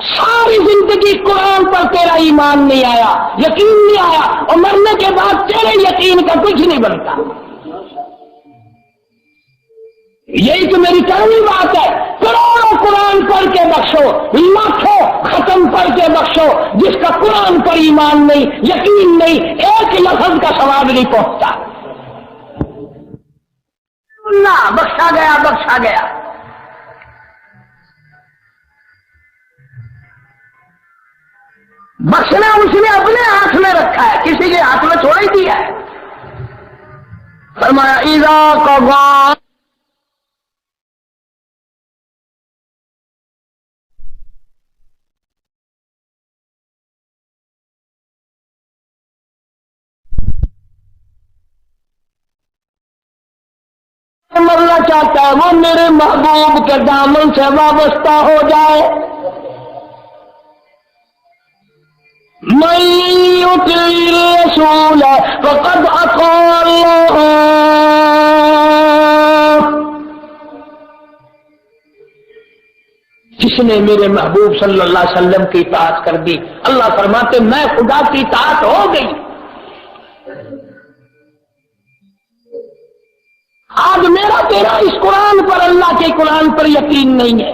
ساری زندگی قرآن پر تیرا ایمان نہیں آیا، یقین نہیں آیا، اور مرنے کے بعد تیرے یقین کا کچھ نہیں بنتا۔ یہی تو میری کڑوی بات ہے، کروڑوں قرآن پڑھ کے بخشو، لاکھوں ختم پڑھ کے بخشو، جس کا قرآن پر ایمان نہیں، یقین نہیں، ایک لفظ کا ثواب نہیں پہنچتا۔ اللہ بخشا گیا بخشا گیا۔ بخشنا اس نے اپنے ہاتھ میں رکھا ہے، کسی کے ہاتھ میں تھوڑا ہی دیا ہے۔ فرمایا اذا قضى مرنا چاہتا ہے وہ میرے محبوب کے دامن سے وابستہ ہو جائے۔ من یطیع الرسول فقد اطاع اللہ، جس نے میرے محبوب صلی اللہ علیہ وسلم کی اطاعت کر دی، اللہ فرماتے میں خدا کی اطاعت ہو گئی۔ آج میرا تیرا اس قرآن پر، اللہ کے قرآن پر یقین نہیں ہے،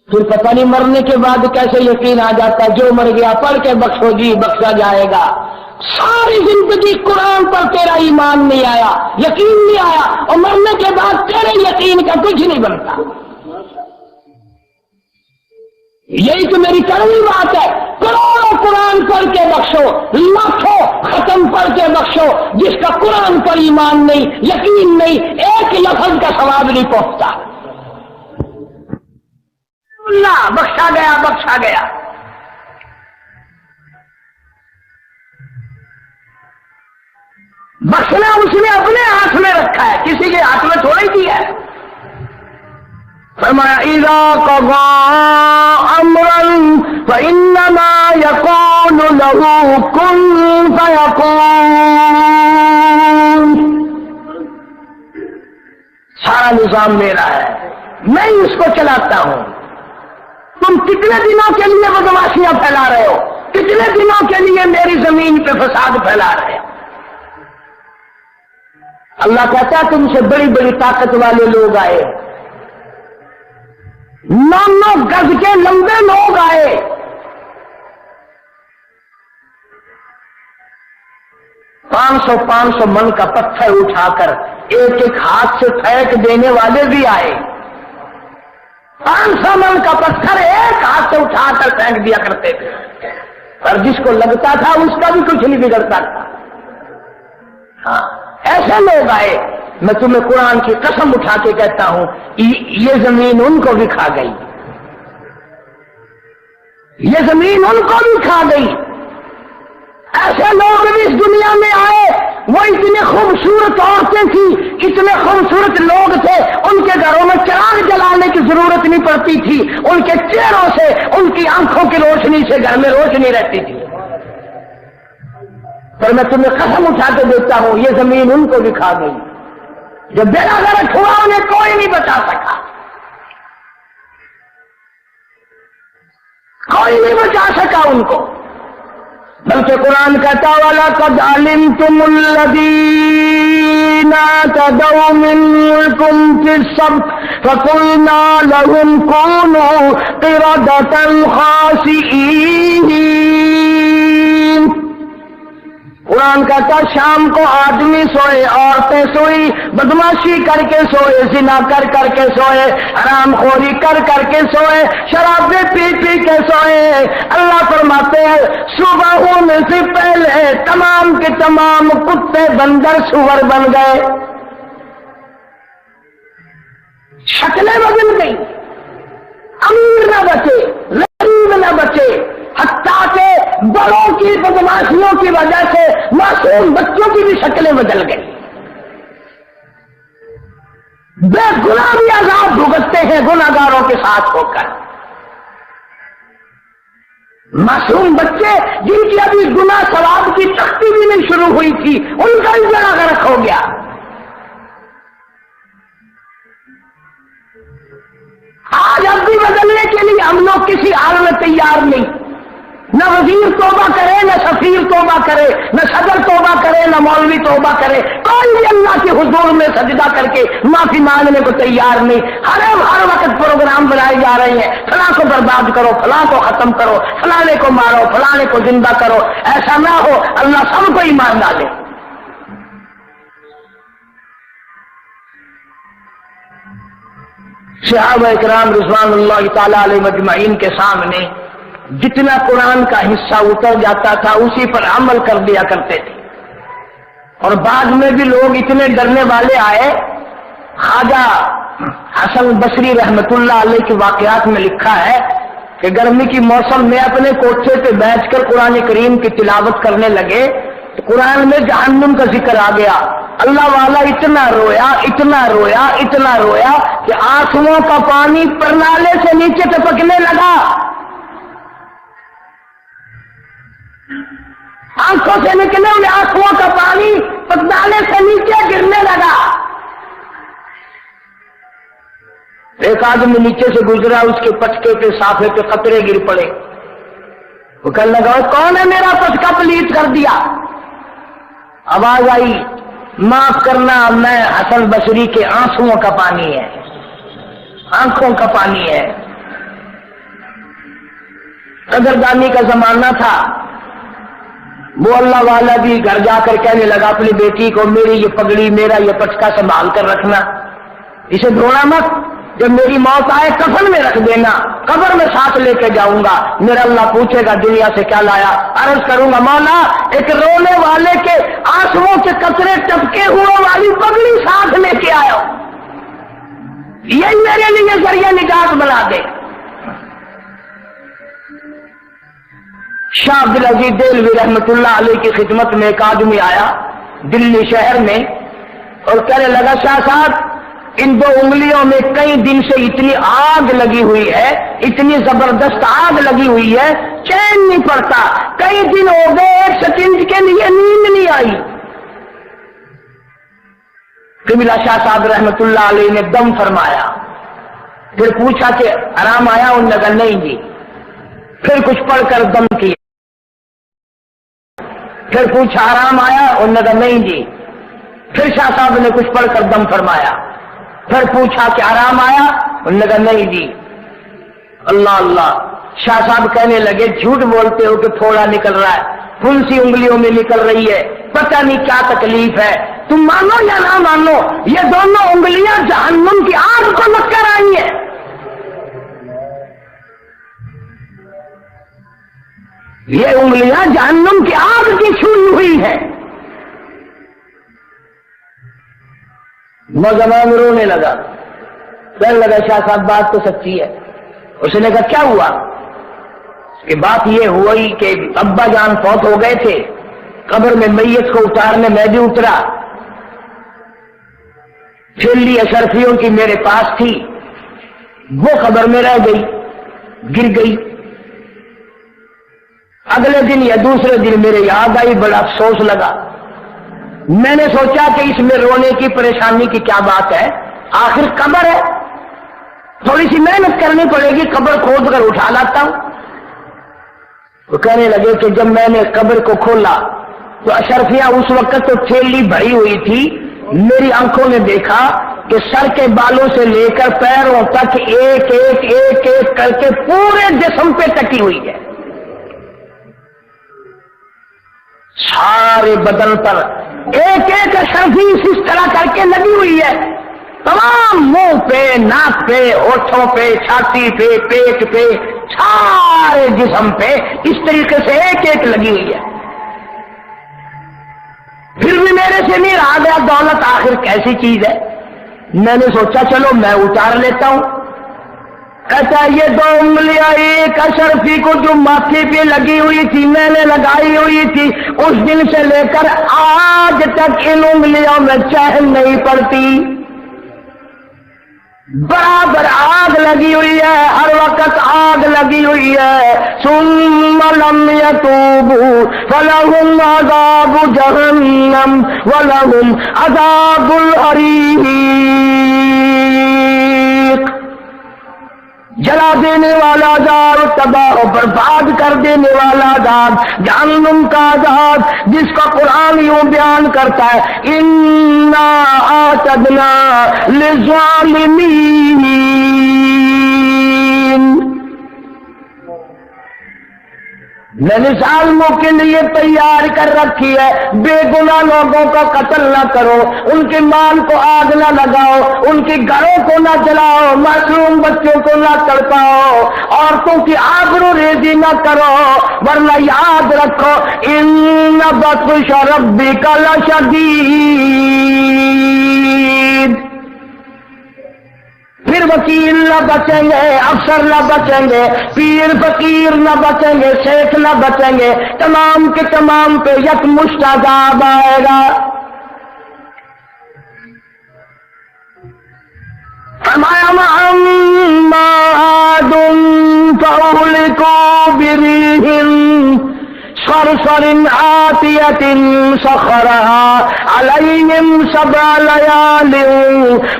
پھر پتہ نہیں مرنے کے بعد کیسے یقین آ جاتا، جو مر گیا پڑھ کے بخشو جی بخشا جائے گا۔ ساری زندگی قرآن پر تیرا ایمان نہیں آیا، یقین نہیں آیا، اور مرنے کے بعد تیرے یقین کا کچھ نہیں بنتا. یہی تو میری کڑوی بات ہے. کروڑوں قرآن پڑھ کے بخشو، لاکھوں ختم پڑھ کے بخشو، جس کا قرآن پر ایمان نہیں، یقین نہیں، ایک لفظ کا ثواب نہیں پہنچتا. اللہ بخشا گیا، بخشا گیا. بخشنا اس نے اپنے ہاتھ میں رکھا ہے، کسی کے ہاتھ میں تھوڑی دیا ہے. فرمایا اذا قضى امرا فانما يقول له كن فيكون. سارا نظام میرا ہے، میں ہی اس کو چلاتا ہوں. تم کتنے دنوں کے لیے بدماشیاں پھیلا رہے ہو، کتنے دنوں کے لیے میری زمین پہ فساد پھیلا رہے ہو. اللہ کہتا ہے تم سے بڑی بڑی طاقت والے لوگ آئے، 9 گز کے لمبے لوگ آئے، پانچ سو من کا پتھر اٹھا کر ایک ایک ہاتھ سے پھینک دینے والے بھی آئے. 500 من کا پتھر ایک ہاتھ سے اٹھا کر پھینک دیا کرتے تھے، اور جس کو لگتا تھا اس کا بھی کچھ نہیں بگڑتا تھا. ہاں ایسے لوگ آئے. میں تمہیں قرآن کی قسم اٹھا کے کہتا ہوں یہ زمین ان کو بھی کھا گئی، یہ زمین ان کو بھی کھا گئی. ایسے لوگ بھی اس دنیا میں آئے، وہ اتنے خوبصورت عورتیں تھیں، اتنے خوبصورت لوگ تھے، ان کے گھروں میں چراغ جلانے کی ضرورت نہیں پڑتی تھی، ان کے چہروں سے، ان کی آنکھوں کی روشنی سے گھر میں روشنی رہتی تھی. پر میں تمہیں قسم اٹھا کے دیتا ہوں یہ زمین ان کو بھی کھا گئی. جب بیڑا غرق ہوا انہیں کوئی نہیں بچا سکا، کوئی نہیں بچا سکا ان کو. بلکہ قرآن کہتا وَلَقَدْ عَلِمْتُمُ الَّذِينَ اعْتَدَوْا مِنكُمْ فِي السَّبْتِ فَقُلْنَا لَهُمْ كُونُوا قِرَدَةً خَاسِئِينَ. قرآن کہتا شام کو آدمی سوئے، عورتیں سوئی، بدماشی کر کے سوئے، زنا کر کر کے سوئے، حرام خوری کر کر کے سوئے، شرابیں پی پی کے سوئے. اللہ فرماتے ہیں صبح ہونے سے پہلے تمام کے تمام کتے بندر سور بن گئے، شکلیں بدل گئی، امیر نہ بچے، غریب نہ بچے، حتیٰ کہ بڑوں کی بدماشیوں کی وجہ سے معصوم بچوں کی بھی شکلیں بدل گئی. بے گناہ بھی عذاب بھگتتے ہیں گناہگاروں کے ساتھ ہو کر. معصوم بچے جن کی ابھی گناہ ثواب کی تختی بھی نہیں شروع ہوئی تھی، ان کا بھی بیڑا غرق ہو گیا. آج اب بھی بدلنے کے لیے ہم لوگ کسی حال میں تیار نہیں. نہ وزیر توبہ کرے، نہ سفیر توبہ کرے، نہ صدر توبہ کرے، نہ مولوی توبہ کرے، کوئی بھی اللہ کے حضور میں سجدہ کر کے معافی مانگنے کو تیار نہیں. ہر وقت پروگرام بنائے جا رہے ہیں، فلاں کو برباد کرو، فلاں کو ختم کرو، فلانے کو مارو، فلانے کو زندہ کرو. ایسا نہ ہو، اللہ سب کو ایمان ڈالے. صحابہ کرام رضوان اللہ تعالی علیہ مجمعین کے سامنے جتنا قرآن کا حصہ اتر جاتا تھا اسی پر عمل کر دیا کرتے تھے. اور بعد میں بھی لوگ اتنے ڈرنے والے آئے. خواجہ حسن بصری رحمت اللہ علیہ کے واقعات میں لکھا ہے کہ گرمی کی موسم میں اپنے کوٹھے پہ بیٹھ کر قرآن کریم کی تلاوت کرنے لگے تو قرآن میں جہنم کا ذکر آ گیا. اللہ والا اتنا رویا، اتنا رویا، اتنا رویا کہ آنسوؤں کا پانی پرنالے سے نیچے ٹپکنے لگا، آنکھوں سے نکلے ہوئے آنسوؤں کا پانی پرنالے سے نیچے گرنے لگا. ایک آدمی نیچے سے گزرا، اس کے پچکے پہ صافے پہ قطرے گر پڑے. وہ کہنے لگا کون ہے میرا پچکا پلیت کر دیا؟ آواز آئی معاف کرنا، میں حسن بصری کے آنسوؤں کا پانی ہے، آنکھوں کا پانی ہے. قدردانی کا زمانہ تھا، وہ اللہ والا بھی گھر جا کر کہنے لگا اپنی بیٹی کو میری یہ پگڑی میرا یہ پٹکا سنبھال کر رکھنا، اسے دھونا مت، جب میری موت آئے کفن میں رکھ دینا، قبر میں ساتھ لے کے جاؤں گا، میرا اللہ پوچھے گا دنیا سے کیا لایا، عرض کروں گا مولا ایک رونے والے کے آنسوؤں کے قطرے ٹپکے ہوئے والی پگڑی ساتھ لے کے آیا، یہی میرے لیے ذریعہ نجات بنا دے۔ شاہ عبدالعزیز دہلوی رحمت اللہ علیہ کی خدمت میں ایک آدمی آیا دلی شہر میں اور کہنے لگا شاہ صاحب ان دو انگلیوں میں کئی دن سے اتنی آگ لگی ہوئی ہے، اتنی زبردست آگ لگی ہوئی ہے، چین نہیں پڑتا، کئی دن ہو گئے ایک سیکنڈ کے لیے نیند نہیں آئی۔ قبلہ شاہ صاحب رحمت اللہ علیہ نے دم فرمایا، پھر پوچھا کہ آرام آیا، ان نے کہا نہیں جی، پھر کچھ پڑھ کر دم کیا، پھر پوچھا آرام آیا، انہوں نے کہا نہیں جی، پھر شاہ صاحب نے کچھ پڑھ کر دم فرمایا، پھر پوچھا کہ آرام آیا، انہوں نے کہا نہیں جی۔ اللہ اللہ، شاہ صاحب کہنے لگے جھوٹ بولتے ہو کہ تھوڑا نکل رہا ہے، پھنسی انگلیوں میں نکل رہی ہے، پتہ نہیں کیا تکلیف ہے، تم مانو یا نہ مانو یہ دونوں انگلیاں جہنم کی آگ کو لگ کر آئی ہیں۔ یہ انگلیاں جہنم کی آگ کی چھوئی ہوئی ہے۔ نوجوان رونے لگا، کہنے لگا شاہ صاحب بات تو سچی ہے۔ اس نے کہا کیا ہوا؟ کہ بات یہ ہوئی کہ ابا جان فوت ہو گئے تھے، قبر میں میت کو اتارنے میں بھی اترا، تھیلی اشرفیوں کی میرے پاس تھی، وہ قبر میں رہ گئی، گر گئی۔ اگلے دن یا دوسرے دن میرے یاد آئی، بڑا افسوس لگا، میں نے سوچا کہ اس میں رونے کی پریشانی کی کیا بات ہے، آخر قبر ہے، تھوڑی سی محنت کرنی پڑے گی، قبر کھود کر اٹھا لاتا ہوں۔ وہ کہنے لگے کہ جب میں نے قبر کو کھولا تو اشرفیاں اس وقت تو تھیلی بھری ہوئی تھی، میری آنکھوں نے دیکھا کہ سر کے بالوں سے لے کر پیروں تک ایک ایک ایک ایک کر کے پورے جسم پہ ٹکی ہوئی ہے، سارے بدن پر ایک ایک اشرفی اس طرح کر کے لگی ہوئی ہے، تمام منہ پہ، ناک پہ، ہونٹوں پہ، چھاتی پہ، پیٹ پہ، سارے جسم پہ اس طریقے سے ایک ایک لگی ہوئی ہے۔ پھر بھی میرے سے نہیں رہا گیا، دولت آخر کیسی چیز ہے، میں نے سوچا چلو میں اتار لیتا ہوں۔ کہتا یہ دو انگلیاں ایک اشرفی کو جو ماتھے پہ لگی ہوئی تھی میں نے لگائی ہوئی تھی، اس دن سے لے کر آج تک ان انگلیوں میں چہل نہیں پڑتی، برابر آگ لگی ہوئی ہے، ہر وقت آگ لگی ہوئی ہے۔ ثم لم يتوبوا فلهم عذاب جہنم ولهم عذاب الحریق، جلا دینے والا عذاب، تباہ و برباد کر دینے والا عذاب، جہنم کا عذاب، جس کا قرآن یوں بیان کرتا ہے انا اعتدنا للظالمین، میں نے ظالموں کے لیے تیار کر رکھی ہے، بے گناہ لوگوں کا قتل نہ کرو، ان کے مال کو آگ نہ لگاؤ، ان کے گھروں کو نہ جلاؤ، معصوم بچوں کو نہ تڑپاؤ، عورتوں کی آبرو ریزی نہ کرو، ورنہ یاد رکھو ان بطش ربک لشدید۔ پھر وکیل نہ بچیں گے، افسر نہ بچیں گے، پیر فقیر نہ بچیں گے، شیخ نہ بچیں گے، تمام کے تمام پہ یکمشت عذاب آئے گا۔ فرمایا وَأَمَّا عَادٌ فَأُهْلِكُوا بِرِيحٍ صَرْصَرٍ عَاتِيَةٍ سَخَّرَهَا عَلَيْهِمْ 7 لَيَالٍ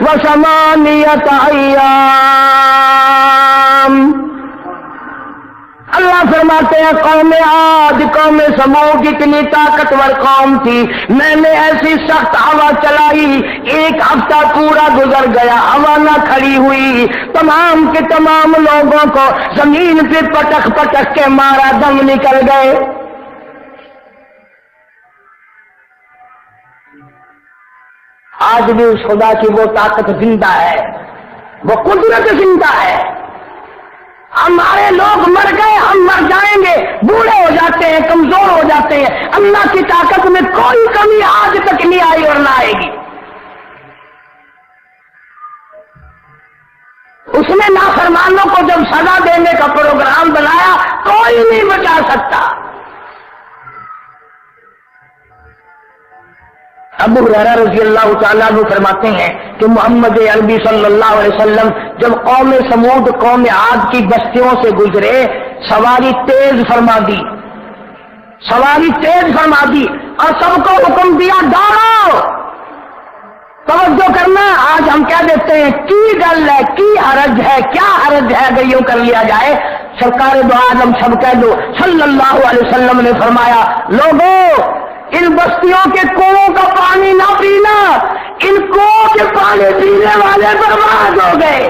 و8 أَيَّامٍ۔ اللہ فرماتے ہیں قوم عاد، قوم سمود اتنی طاقتور قوم تھی، میں نے ایسی سخت ہوا چلائی، 1 ہفتہ پورا گزر گیا، ہوا نہ کھڑی ہوئی، تمام کے تمام لوگوں کو زمین پہ پٹک پٹک کے مارا، دم نکل گئے۔ آج بھی اس خدا کی وہ طاقت زندہ ہے، وہ قدرت زندہ ہے۔ ہمارے لوگ مر گئے، ہم مر جائیں گے، بوڑھے ہو جاتے ہیں، کمزور ہو جاتے ہیں، اللہ کی طاقت میں کوئی کمی آج تک نہیں آئی اور نہ آئے گی۔ اس نے نافرمانوں کو جب سزا دینے کا پروگرام بنایا، کوئی نہیں بچا سکتا۔ ابو ہریرہ رضی اللہ تعالیٰ عنہ فرماتے ہیں کہ محمد عربی صلی اللہ علیہ وسلم جب قوم سمود قوم عاد کی بستیوں سے گزرے، سواری تیز فرما دی اور سب کو حکم دیا دوڑو۔ توجہ کرنا، آج ہم کیا دیتے ہیں کی گل ہے، کی حرج ہے، کیا حرج ہے اگر یوں کر لیا جائے۔ سرکار دو عالم سب کہہ دو صلی اللہ علیہ وسلم نے فرمایا، لوگوں ان بستیوں کے کنووں کا پانی نہ پینا، ان کنووں کے پانی پینے والے برباد ہو گئے۔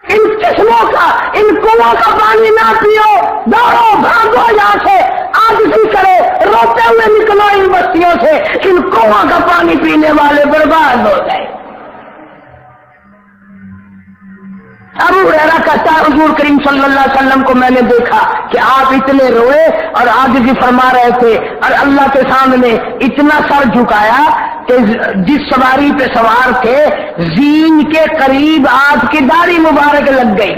ان چشموں کا، ان کنووں کا پانی نہ پیو، دوڑو بھاگو یہاں سے، عاجزی کرو، روتے ہوئے نکلو ان بستیوں سے، ان کنووں کا پانی پینے والے برباد ہو گئے۔ ابو ہریرہ کہتا ہے حضور کریم صلی اللہ علیہ وسلم کو میں نے دیکھا کہ آپ اتنے روئے اور عاجزی فرما رہے تھے اور اللہ کے سامنے اتنا سر جھکایا کہ جس سواری پہ سوار تھے زین کے قریب آپ کی داڑھی مبارک لگ گئی،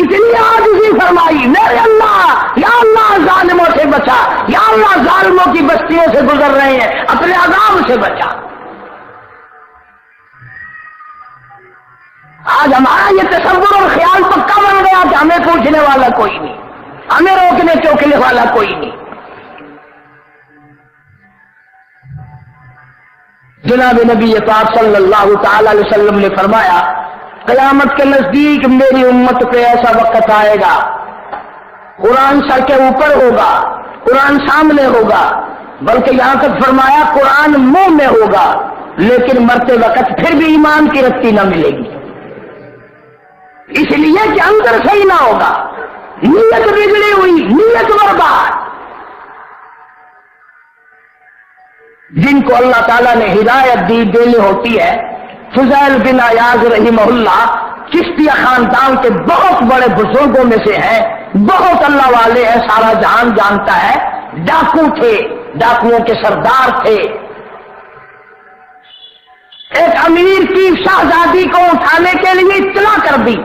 اتنی عاجزی فرمائی، میرے اللہ، یا اللہ ظالموں سے بچا، یا اللہ ظالموں کی بستیوں سے گزر رہے ہیں، اپنے عذاب سے بچا۔ آج ہمارا یہ تصور اور خیال پکا بن گیا کہ ہمیں پوچھنے والا کوئی نہیں، ہمیں روکنے ٹوکنے والا کوئی نہیں۔ جناب نبی پاک صلی اللہ تعالی علیہ وسلم نے فرمایا، قیامت کے نزدیک میری امت پہ ایسا وقت آئے گا، قرآن سر کے اوپر ہوگا، قرآن سامنے ہوگا، بلکہ یہاں تک فرمایا قرآن منہ میں ہوگا، لیکن مرتے وقت پھر بھی ایمان کی رتی نہ ملے گی، اس لیے کہ اندر صحیح نہ ہوگا، نیت بگڑی ہوئی، نیت برباد۔ جن کو اللہ تعالیٰ نے ہدایت دینی ہوتی ہے، فضیل بن عیاض رحمہ اللہ چشتیہ خاندان کے بہت بڑے بزرگوں میں سے ہیں، بہت اللہ والے ہیں، سارا جہان جانتا ہے، ڈاکو تھے، ڈاکوؤں کے سردار تھے۔ ایک امیر کی شہزادی کو اٹھانے کے لیے اطلاع کر دی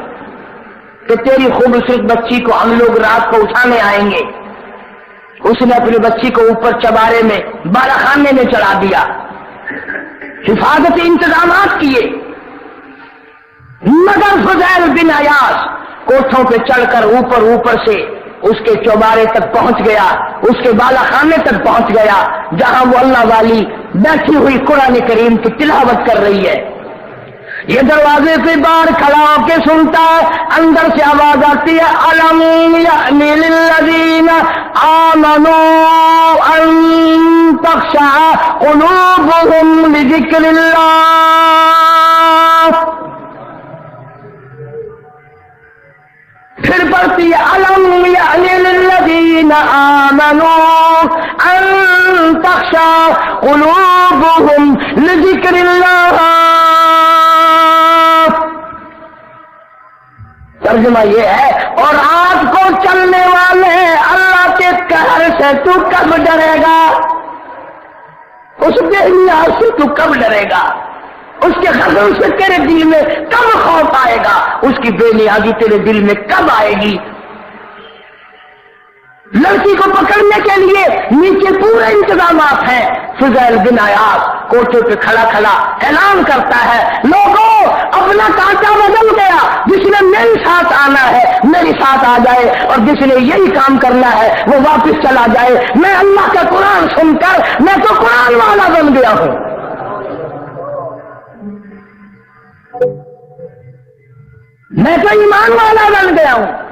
کہ تیری خوبصورت بچی کو ہم لوگ رات کو اٹھانے آئیں گے۔ اس نے اپنی بچی کو اوپر چبارے میں بالا خانے میں چڑھا دیا، حفاظتی انتظامات کیے، مگر فضیل بن عیاض کوٹھوں پہ چڑھ کر اوپر سے اس کے چوبارے تک پہنچ گیا، اس کے بالا خانے تک پہنچ گیا، جہاں وہ اللہ والی بیٹھی ہوئی قرآن کریم کی تلاوت کر رہی ہے۔ یہ دروازے سے باہر کھڑا ہو کے سنتا ہے، اندر سے آواز آتی ہے، الم یأنی للذین آمنوا ان تخشع قلوبهم لذکر اللہ۔ پھر پڑھتی ہے، الم یأنی للذین آمنوا ان تخشع قلوبهم لذکر اللہ۔ ترجمہ یہ ہے، اور رات کو چلنے والے اللہ کے قہر سے تو کب ڈرے گا؟ اس بے نیاز سے تو کب ڈرے گا؟ اس کے غضب سے تیرے دل میں کب خوف آئے گا؟ اس کی بے نیازی تیرے دل میں کب آئے گی؟ لڑکی کو پکڑنے کے لیے نیچے پورے انتظامات ہیں۔ فضیل بن عیاض کوٹھے پہ کھڑا اعلان کرتا ہے، لوگوں اپنا کانٹا بدل گیا، جس نے میرے ساتھ آنا ہے میرے ساتھ آ جائے، اور جس نے یہی کام کرنا ہے وہ واپس چلا جائے۔ میں اللہ کا قرآن سن کر میں تو قرآن والا بن گیا ہوں، میں تو ایمان والا بن گیا ہوں،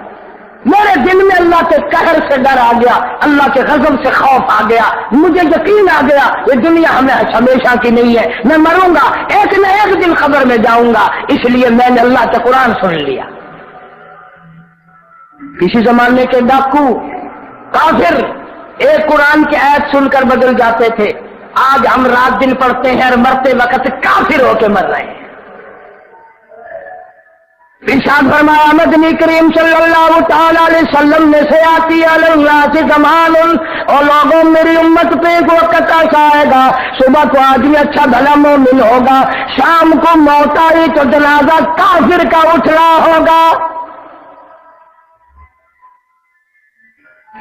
میرے دل میں اللہ کے قہر سے ڈر آ گیا، اللہ کے غضب سے خوف آ گیا، مجھے یقین آ گیا یہ دنیا ہمیں ہمیشہ کی نہیں ہے، میں مروں گا، ایک نہ ایک دن قبر میں جاؤں گا، اس لیے میں نے اللہ کا قرآن سن لیا۔ کسی زمانے کے ڈاکو کافر ایک قرآن کی آیت سن کر بدل جاتے تھے، آج ہم رات دن پڑھتے ہیں اور مرتے وقت کافر ہو کے مر رہے ہیں۔ ارشاد فرمایا مدنی کریم صلی اللہ تعالی علیہ وسلم نے سیاتی علی اللہ سے زمان، اور لوگوں میری امت پہ ایک وقت ایسا آئے گا، صبح کو آدمی اچھا بھلا مومن ہوگا، شام کو موت آئی تو جنازہ کافر کا اٹھ رہا ہوگا۔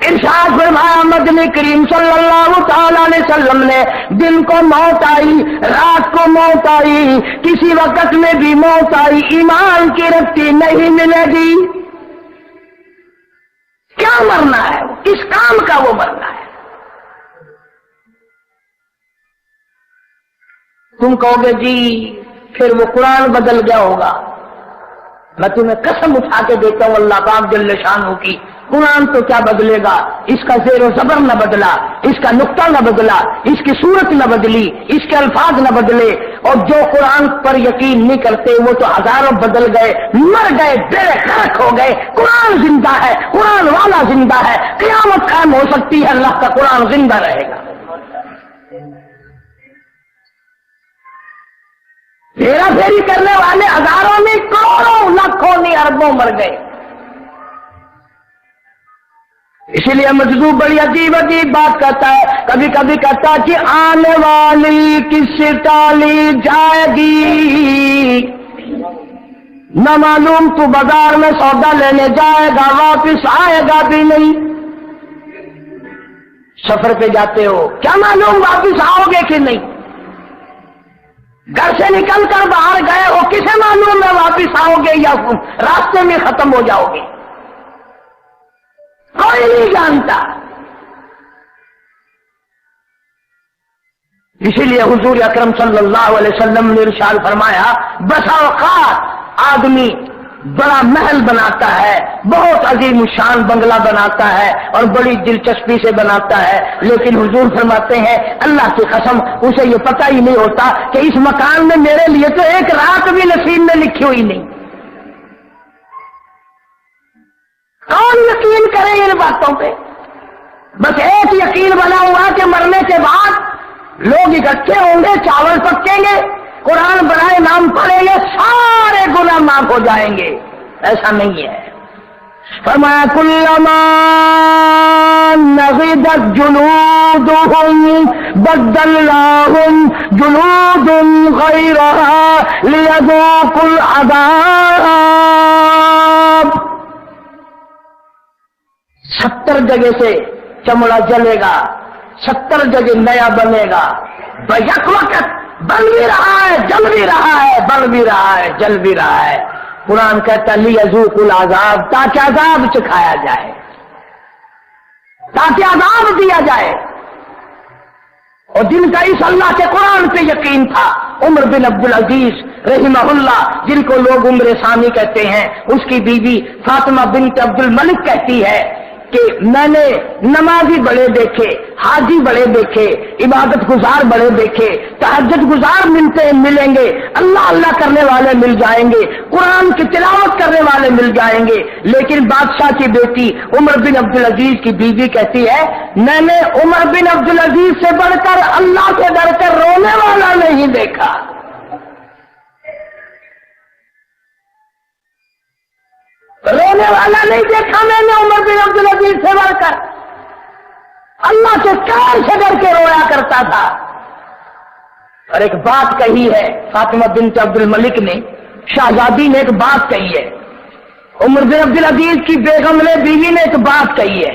ارشاد فرمایا مدنی کریم صلی اللہ تعالی علیہ وسلم نے دن کو موت آئی، رات کو موت آئی، کسی وقت میں بھی موت آئی، ایمان کی رتی نہیں ملے گی۔ کیا مرنا ہے؟ کس کام کا وہ مرنا ہے؟ تم کہو گے جی پھر وہ قرآن بدل گیا ہوگا، میں تمہیں قسم اٹھا کے دیتا ہوں اللہ پاک جل شانہ کی، قرآن تو کیا بدلے گا، اس کا زیر و زبر نہ بدلا، اس کا نقطہ نہ بدلا، اس کی صورت نہ بدلی، اس کے الفاظ نہ بدلے، اور جو قرآن پر یقین نہیں کرتے وہ تو ہزاروں بدل گئے، مر گئے، بے خرق ہو گئے۔ قرآن زندہ ہے، قرآن والا زندہ ہے، قیامت قائم ہو سکتی ہے، اللہ کا قرآن زندہ رہے گا۔ ہیرا پھیری کرنے والے ہزاروں میں کروڑوں لاکھوں نہیں اربوں مر گئے۔ اسی لیے مجذوب بڑی عجیب عجیب بات کرتا ہے، کبھی کبھی کہتا ہے کہ آنے والی کس ٹالی جائے گی، نہ معلوم تو بازار میں سودا لینے جائے گا واپس آئے گا بھی نہیں۔ سفر پہ جاتے ہو، کیا معلوم واپس آؤ گے کہ نہیں؟ گھر سے نکل کر باہر گئے ہو، کسے معلوم ہے واپس آؤ گے یا راستے میں ختم ہو جاؤ گے؟ کوئی نہیں جانتا۔ اسی لیے حضور اکرم صلی اللہ علیہ وسلم نے ارشاد فرمایا بسا اوقات آدمی بڑا محل بناتا ہے، بہت عظیم شان بنگلہ بناتا ہے اور بڑی دلچسپی سے بناتا ہے، لیکن حضور فرماتے ہیں اللہ کی قسم اسے یہ پتہ ہی نہیں ہوتا کہ اس مکان میں میرے لیے تو ایک رات بھی نصیب میں لکھی ہوئی نہیں۔ کون یقین کرے ان باتوں پہ؟ بس ایک یقین بنا ہوا کہ مرنے کے بعد لوگ اکٹھے ہوں گے، چاول پکیں گے، قرآن بڑھائے نام پڑھیں گے، سارے گناہ معاف ہو جائیں گے۔ ایسا نہیں ہے۔ فرمایا کلما نضجت جلودهم بدلناهم جلود غیرها لیذوقوا العذاب۔ 70 جگہ سے چمڑا جلے گا، 70 جگہ نیا بنے گا، بیک وقت بن بھی رہا ہے، جل بھی رہا ہے، بن بھی رہا ہے، جل بھی رہا ہے۔ قرآن کہتا لیذوقوا العذاب، تاکہ عذاب چکھایا جائے، تاکہ عذاب دیا جائے۔ اور جن کا اس اللہ کے قرآن پہ یقین تھا، عمر بن عبدالعزیز رحمہ اللہ، جن کو لوگ عمر ثانی کہتے ہیں، اس کی بیوی فاطمہ بنت عبد الملک کہتی ہے کہ میں نے نمازی بڑے دیکھے، حاجی بڑے دیکھے، عبادت گزار بڑے دیکھے، تہجد گزار ملیں گے، اللہ اللہ کرنے والے مل جائیں گے، قرآن کی تلاوت کرنے والے مل جائیں گے، لیکن بادشاہ کی بیٹی عمر بن عبدالعزیز کی بیوی کہتی ہے میں نے عمر بن عبدالعزیز سے بڑھ کر اللہ سے ڈر کر رونے والا نہیں دیکھا۔ رونے والا نہیں دیکھا میں نے عمر بن عبدالعزیز سے بڑھ کر، اللہ کے کار سے ڈر کے رویا کرتا تھا۔ اور ایک بات کہی ہے فاطمہ بنت عبد الملک نے، شہزادی نے ایک بات کہی ہے، عمر بن عبدالعزیز کی بیگم نے، بیوی نے ایک بات کہی ہے،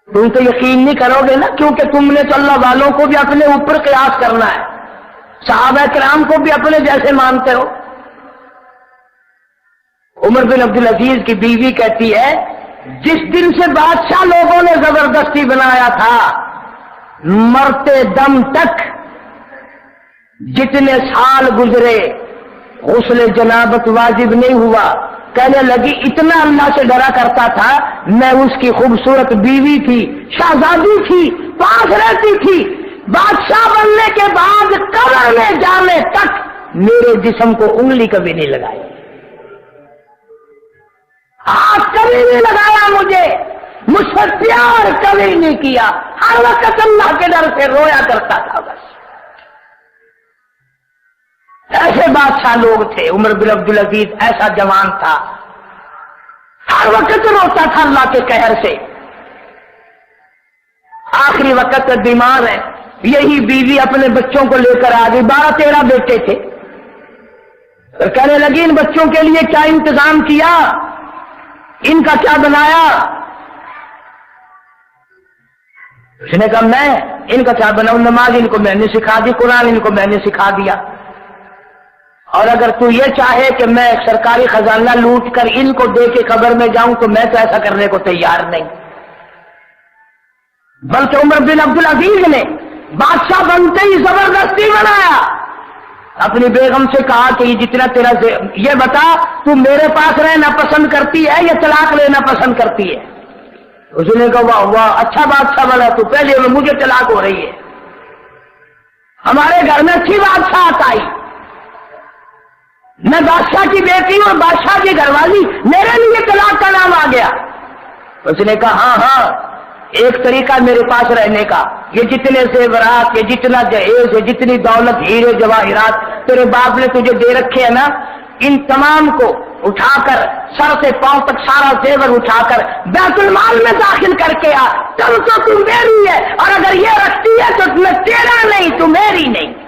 تم تو یقین نہیں کرو گے نا، کیونکہ تم نے تو اللہ والوں کو بھی اپنے اوپر قیاس کرنا ہے، صحابہ کرام کو بھی اپنے جیسے مانتے ہو۔ عمر بن عبدالعزیز کی بیوی کہتی ہے جس دن سے بادشاہ لوگوں نے زبردستی بنایا تھا، مرتے دم تک جتنے سال گزرے غسل جنابت واجب نہیں ہوا۔ کہنے لگی اتنا اللہ سے ڈرا کرتا تھا، میں اس کی خوبصورت بیوی تھی، شہزادی تھی، پاس رہتی تھی، بادشاہ بننے کے بعد قبر میں جانے تک میرے جسم کو انگلی کبھی نہیں لگائی، ہاتھ کبھی نہیں لگایا مجھے، بس پیار کبھی نہیں کیا، ہر وقت اللہ کے ڈر سے رویا کرتا تھا بس۔ ایسے بادشاہ لوگ تھے، عمر بن عبدالعزیز ایسا جوان تھا، ہر وقت روتا تھا اللہ کے قہر سے۔ آخری وقت بیمار ہے، یہی بیوی اپنے بچوں کو لے کر آ گئی، 12-13 بیٹے تھے، اور کہنے لگی ان بچوں کے لیے کیا انتظام کیا، ان کا کیا بنایا؟ اس نے کہا میں ان کا کیا بناؤں، نماز ان کو میں نے سکھا دی، قرآن ان کو میں نے سکھا دیا، اور اگر تو یہ چاہے کہ میں سرکاری خزانہ لوٹ کر ان کو دے کے قبر میں جاؤں تو میں تو ایسا کرنے کو تیار نہیں۔ بلکہ عمر بن عبدالعزیز نے بادشاہ بنتے ہی زبردستی بنایا، اپنی بیگم سے کہا کہ یہ جتنا تیرا یہ بتا تو میرے پاس رہنا پسند کرتی ہے یا طلاق لینا پسند کرتی ہے؟ اس نے کہا واہ واہ اچھا بادشاہ بنا تو، پہلے مجھے طلاق ہو رہی ہے، ہمارے گھر میں اچھی بادشاہ آئی، میں بادشاہ کی بیٹی اور بادشاہ کی گھر والی، میرے لیے طلاق کا نام آ گیا۔ اس نے کہا ہاں ہاں ایک طریقہ میرے پاس رہنے کا، یہ جتنے زیورات، یہ جتنا جہیز، یہ جتنی دولت، ہیرے جواہرات تیرے باپ نے تجھے دے رکھے ہیں نا، ان تمام کو اٹھا کر سر سے پاؤں تک سارا زیور اٹھا کر بیت المال میں داخل کر کے آ، تب تو تم میری ہے، اور اگر یہ رکھتی ہے تو میں تیرا نہیں، تو میری نہیں۔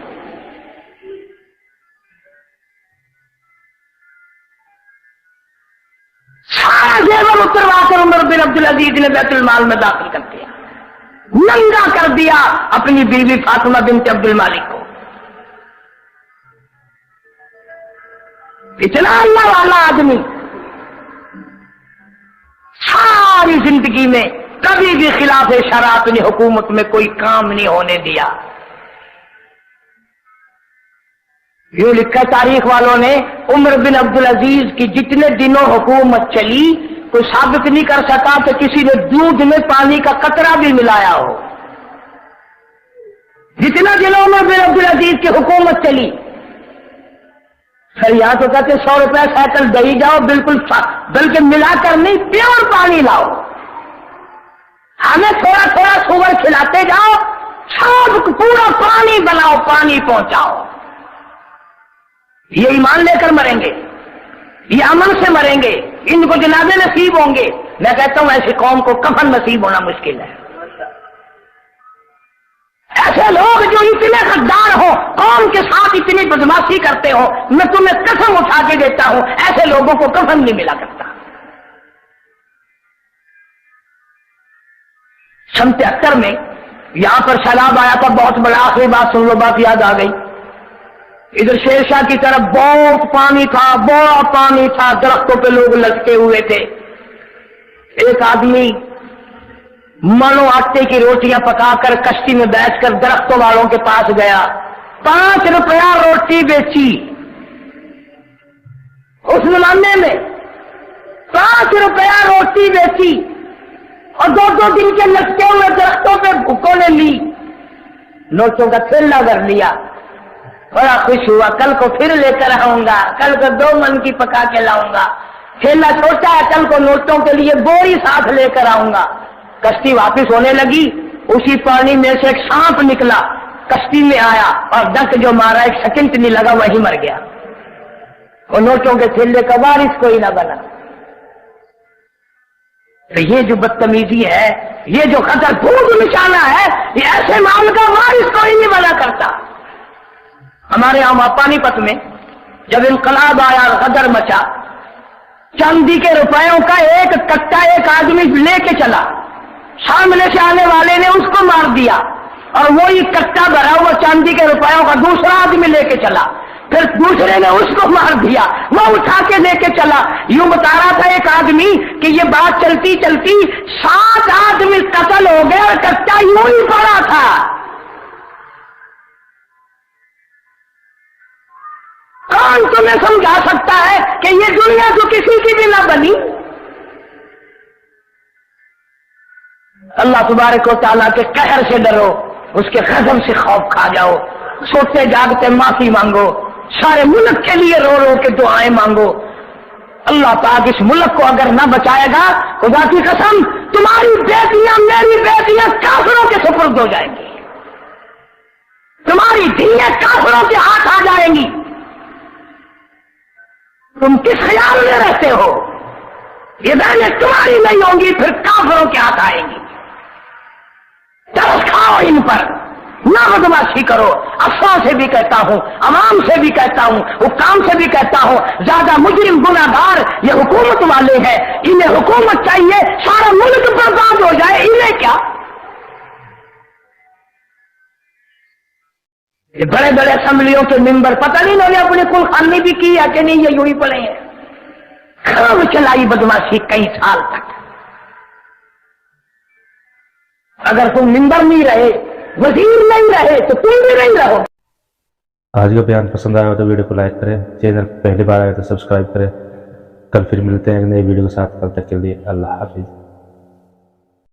سارا زیور اتروا کر عمر بن عبدالعزیز نے بیت المال میں داخل کر دیا، ننگا کر دیا اپنی بیوی فاطمہ بنت عبد المالک کو۔ اتنا اللہ والا آدمی، ساری زندگی میں کبھی بھی خلاف شرع اپنی حکومت میں کوئی کام نہیں ہونے دیا۔ یہ لکھا تاریخ والوں نے، عمر بن عبدالعزیز کی جتنے دنوں حکومت چلی کوئی ثابت نہیں کر سکا کہ کسی نے دودھ میں پانی کا قطرہ بھی ملایا ہو۔ جتنا دنوں عمر بن عبدالعزیز کی حکومت چلی، سر یہاں تو کہتے 100 روپے سائیکل دہی جاؤ، بالکل بلکہ ملا کر نہیں، پیور پانی لاؤ، ہمیں تھوڑا تھوڑا سور کھلاتے جاؤ، سب پورا پانی بناؤ، پانی پہنچاؤ۔ یہ ایمان لے کر مریں گے، یہ امن سے مریں گے، ان کو جنازے نصیب ہوں گے۔ میں کہتا ہوں ایسی قوم کو کفن نصیب ہونا مشکل ہے۔ ایسے لوگ جو اتنے غدار ہوں، قوم کے ساتھ اتنی بدماشی کرتے ہو، میں تمہیں قسم اٹھا کے دیتا ہوں ایسے لوگوں کو کفن نہیں ملا کرتا۔ سن 73 میں یہاں پر سیلاب آیا تھا بہت بڑا، آخری بات سن لو، بات یاد آ گئی۔ ادھر شیر شاہ کی طرف بہت پانی تھا، بڑا پانی تھا، درختوں پہ لوگ لٹکے ہوئے تھے۔ ایک آدمی منو آٹے کی روٹیاں پکا کر کشتی میں بیٹھ کر درختوں والوں کے پاس گیا، 5 روپیہ روٹی بیچی۔ اس زمانے میں 5 روپیہ روٹی بیچی، اور 2 دن کے لٹکے ہوئے درختوں پہ بھوکوں نے لی، نوٹوں کا تھیلا بھر لیا، بڑا خوش ہوا، کل کو پھر لے کر آؤں گا، کل کو 2 من کی پکا کے لاؤں گا، تھیلا چھوٹا ہے، کل کو نوٹوں کے لیے بوری ساتھ لے کر آؤں گا۔ کشتی واپس ہونے لگی، اسی پانی میں سے ایک سانپ نکلا، کشتی میں آیا اور ڈنک جو مارا 1 سیکنڈ نہیں لگا، وہیں مر گیا، اور نوٹوں کے تھیلے کا وارث کوئی نہ بنا۔ تو یہ جو بدتمیزی ہے، یہ جو قدر خود نشانہ ہے، یہ ایسے مال کا وارث کوئی نہیں بنا کرتا۔ ہمارے یہاں پانی پت میں جب انقلاب آیا، غدر مچا، چاندی کے روپیوں کا ایک کٹا ایک آدمی لے کے چلا، سامنے سے آنے والے نے اس کو مار دیا، اور وہی کٹا بھرا ہوا چاندی کے روپیوں کا دوسرا آدمی لے کے چلا، پھر دوسرے نے اس کو مار دیا، وہ اٹھا کے لے کے چلا۔ یوں بتا رہا تھا ایک آدمی کہ یہ بات چلتی چلتی 7 آدمی قتل ہو گئے اور کٹا یوں ہی پڑا تھا۔ کون تمہیں سمجھا سکتا ہے کہ یہ دنیا تو کسی کی بھی نہ بنی؟ اللہ تبارک و تعالیٰ کے قہر سے ڈرو، اس کے غضب سے خوف کھا جاؤ، سوتے جاگتے معافی مانگو، سارے ملک کے لیے رو رو کے دعائیں مانگو۔ اللہ پاک اس ملک کو اگر نہ بچائے گا، خدا کی قسم تمہاری بیٹی تم کس خیال میں رہتے ہو؟ یہ ذہنیں تمہاری نہیں ہوں گی پھر کافروں کے ہاتھ آئیں گی. ترس کھاؤ ان پر، نہ بدماشی کرو. افواہ سے بھی کہتا ہوں، عوام سے بھی کہتا ہوں، حکام سے بھی کہتا ہوں، زیادہ مجرم گناہ گار یہ حکومت والے ہیں. انہیں حکومت چاہیے سارا ملک برباد ہو جائے، انہیں کیا؟ یہ بڑے بڑے اسمبلیوں کے ممبر پتہ نہیں انہوں نے اپنی کل خانی بھی کی ہے کہ نہیں، یہ یوں ہی پڑے ہیں. خوب چلائی بدماشی کئی سال تک. اگر تم ممبر نہیں رہے، وزیر نہیں رہے تو تم بھی نہیں رہو. آج کا بیان پسند آیا ہو تو ویڈیو کو لائک کریں، چینل پہلی بار آئے تو سبسکرائب کریں. کل پھر ملتے ہیں ایک نئی ویڈیو کے ساتھ، کل تک کے لیے اللہ حافظ.